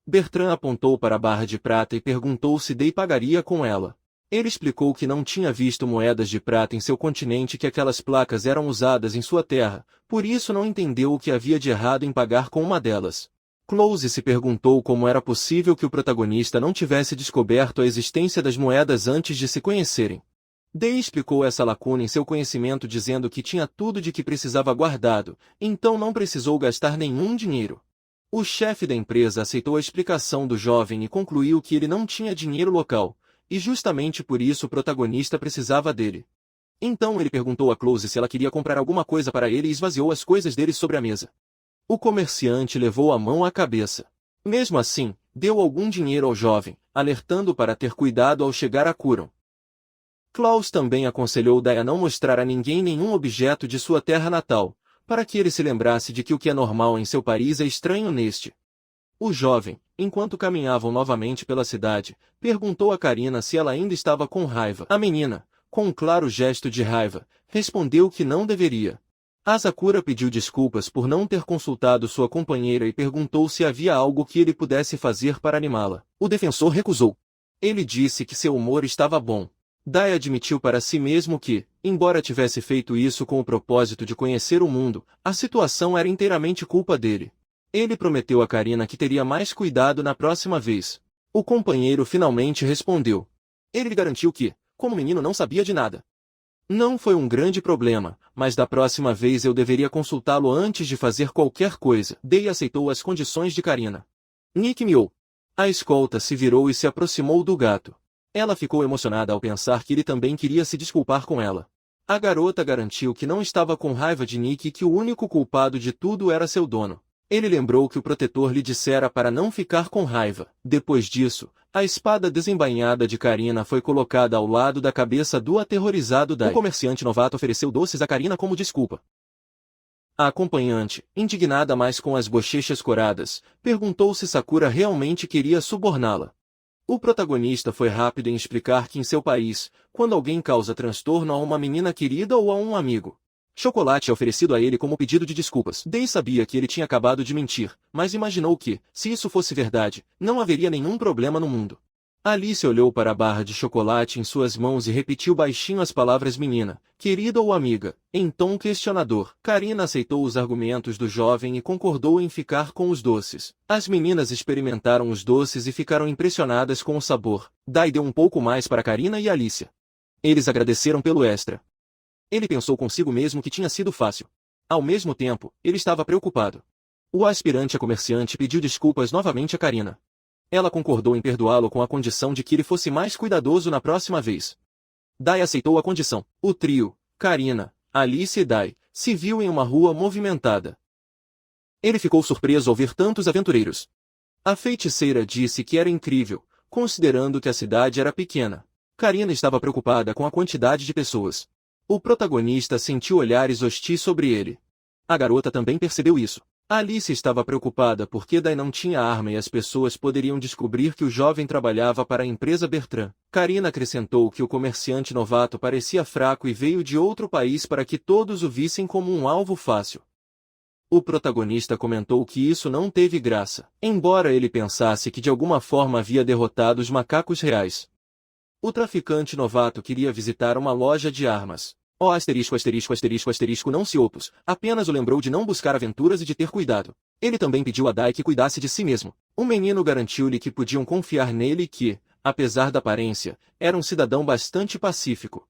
S1: Bertrand apontou para a barra de prata e perguntou se Day pagaria com ela. Ele explicou que não tinha visto moedas de prata em seu continente e que aquelas placas eram usadas em sua terra, por isso não entendeu o que havia de errado em pagar com uma delas. Close se perguntou como era possível que o protagonista não tivesse descoberto a existência das moedas antes de se conhecerem. Day explicou essa lacuna em seu conhecimento dizendo que tinha tudo de que precisava guardado, então não precisou gastar nenhum dinheiro. O chefe da empresa aceitou a explicação do jovem e concluiu que ele não tinha dinheiro local, e justamente por isso o protagonista precisava dele. Então ele perguntou a Close se ela queria comprar alguma coisa para ele e esvaziou as coisas dele sobre a mesa. O comerciante levou a mão à cabeça. Mesmo assim, deu algum dinheiro ao jovem, alertando para ter cuidado ao chegar a Curon. Klaus também aconselhou Day a não mostrar a ninguém nenhum objeto de sua terra natal, para que ele se lembrasse de que o que é normal em seu país é estranho neste. O jovem, enquanto caminhavam novamente pela cidade, perguntou a Karina se ela ainda estava com raiva. A menina, com um claro gesto de raiva, respondeu que não deveria. Asakura pediu desculpas por não ter consultado sua companheira e perguntou se havia algo que ele pudesse fazer para animá-la. O defensor recusou. Ele disse que seu humor estava bom. Day admitiu para si mesmo que, embora tivesse feito isso com o propósito de conhecer o mundo, a situação era inteiramente culpa dele. Ele prometeu a Karina que teria mais cuidado na próxima vez. O companheiro finalmente respondeu. Ele lhe garantiu que, como o menino não sabia de nada, não foi um grande problema, mas da próxima vez eu deveria consultá-lo antes de fazer qualquer coisa. Day aceitou as condições de Karina. Nick miou. A escolta se virou e se aproximou do gato. Ela ficou emocionada ao pensar que ele também queria se desculpar com ela. A garota garantiu que não estava com raiva de Nick e que o único culpado de tudo era seu dono. Ele lembrou que o protetor lhe dissera para não ficar com raiva. Depois disso, a espada desembainhada de Karina foi colocada ao lado da cabeça do aterrorizado Day. O comerciante novato ofereceu doces a Karina como desculpa. A acompanhante, indignada mais com as bochechas coradas, perguntou se Sakura realmente queria suborná-la. O protagonista foi rápido em explicar que em seu país, quando alguém causa transtorno a uma menina querida ou a um amigo, chocolate é oferecido a ele como pedido de desculpas. Dai sabia que ele tinha acabado de mentir, mas imaginou que, se isso fosse verdade, não haveria nenhum problema no mundo. Alice olhou para a barra de chocolate em suas mãos e repetiu baixinho as palavras menina, querida ou amiga, em tom questionador. Karina aceitou os argumentos do jovem e concordou em ficar com os doces. As meninas experimentaram os doces e ficaram impressionadas com o sabor. Dai deu um pouco mais para Karina e Alicia. Eles agradeceram pelo extra. Ele pensou consigo mesmo que tinha sido fácil. Ao mesmo tempo, ele estava preocupado. O aspirante a comerciante pediu desculpas novamente a Karina. Ela concordou em perdoá-lo com a condição de que ele fosse mais cuidadoso na próxima vez. Dai aceitou a condição. O trio, Karina, Alice e Dai, se viu em uma rua movimentada. Ele ficou surpreso ao ver tantos aventureiros. A feiticeira disse que era incrível, considerando que a cidade era pequena. Karina estava preocupada com a quantidade de pessoas. O protagonista sentiu olhares hostis sobre ele. A garota também percebeu isso. Alice estava preocupada porque Dai não tinha arma e as pessoas poderiam descobrir que o jovem trabalhava para a empresa Bertrand. Karina acrescentou que o comerciante novato parecia fraco e veio de outro país para que todos o vissem como um alvo fácil. O protagonista comentou que isso não teve graça, embora ele pensasse que de alguma forma havia derrotado os macacos reais. O traficante novato queria visitar uma loja de armas. Não se opôs, apenas o lembrou de não buscar aventuras e de ter cuidado. Ele também pediu a Dai que cuidasse de si mesmo. O menino garantiu-lhe que podiam confiar nele e que, apesar da aparência, era um cidadão bastante pacífico.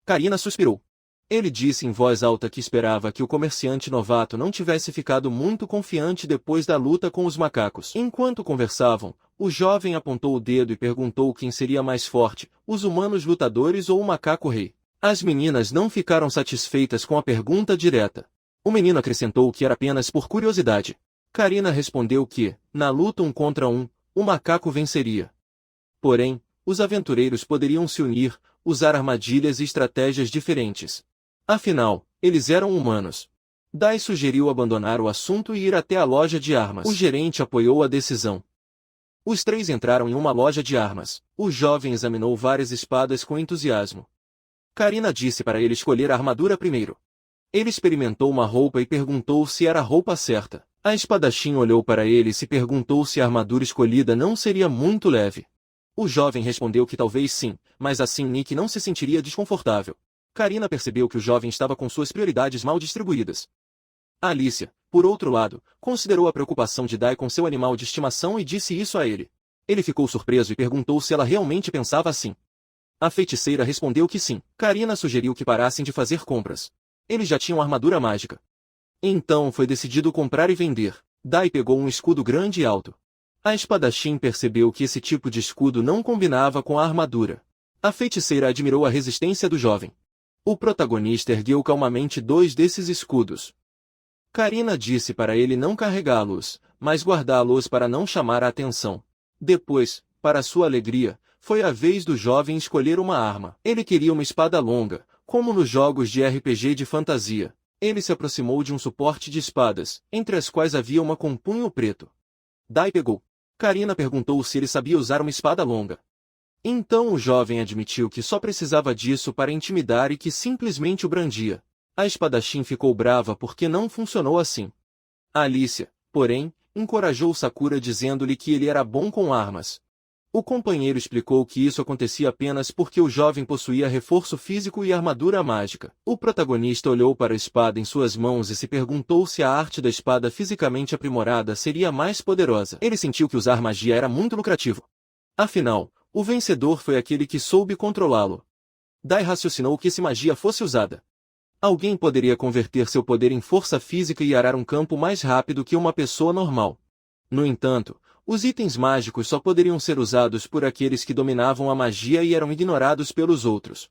S1: Karina suspirou. Ele disse em voz alta que esperava que o comerciante novato não tivesse ficado muito confiante depois da luta com os macacos. Enquanto conversavam, o jovem apontou o dedo e perguntou quem seria mais forte, os humanos lutadores ou o macaco rei. As meninas não ficaram satisfeitas com a pergunta direta. O menino acrescentou que era apenas por curiosidade. Karina respondeu que, na luta 1 contra 1, o macaco venceria. Porém, os aventureiros poderiam se unir, usar armadilhas e estratégias diferentes. Afinal, eles eram humanos. Dai sugeriu abandonar o assunto e ir até a loja de armas. O gerente apoiou a decisão. Os três entraram em uma loja de armas. O jovem examinou várias espadas com entusiasmo. Karina disse para ele escolher a armadura primeiro. Ele experimentou uma roupa e perguntou se era a roupa certa. A espadachim olhou para ele e se perguntou se a armadura escolhida não seria muito leve. O jovem respondeu que talvez sim, mas assim Nick não se sentiria desconfortável. Karina percebeu que o jovem estava com suas prioridades mal distribuídas. Alicia, por outro lado, considerou a preocupação de Dai com seu animal de estimação e disse isso a ele. Ele ficou surpreso e perguntou se ela realmente pensava assim. A feiticeira respondeu que sim. Karina sugeriu que parassem de fazer compras. Eles já tinham armadura mágica. Então foi decidido comprar e vender. Dai pegou um escudo grande e alto. A espadachim percebeu que esse tipo de escudo não combinava com a armadura. A feiticeira admirou a resistência do jovem. O protagonista ergueu calmamente 2 desses escudos. Karina disse para ele não carregá-los, mas guardá-los para não chamar a atenção. Depois, para sua alegria, foi a vez do jovem escolher uma arma. Ele queria uma espada longa, como nos jogos de RPG de fantasia. Ele se aproximou de um suporte de espadas, entre as quais havia uma com punho preto. Dai pegou. Karina perguntou se ele sabia usar uma espada longa. Então o jovem admitiu que só precisava disso para intimidar e que simplesmente o brandia. A espadachim ficou brava porque não funcionou assim. Alicia, porém, encorajou Sakura dizendo-lhe que ele era bom com armas. O companheiro explicou que isso acontecia apenas porque o jovem possuía reforço físico e armadura mágica. O protagonista olhou para a espada em suas mãos e se perguntou se a arte da espada fisicamente aprimorada seria mais poderosa. Ele sentiu que usar magia era muito lucrativo. Afinal, o vencedor foi aquele que soube controlá-lo. Dai raciocinou que se magia fosse usada, alguém poderia converter seu poder em força física e arar um campo mais rápido que uma pessoa normal. No entanto, os itens mágicos só poderiam ser usados por aqueles que dominavam a magia e eram ignorados pelos outros.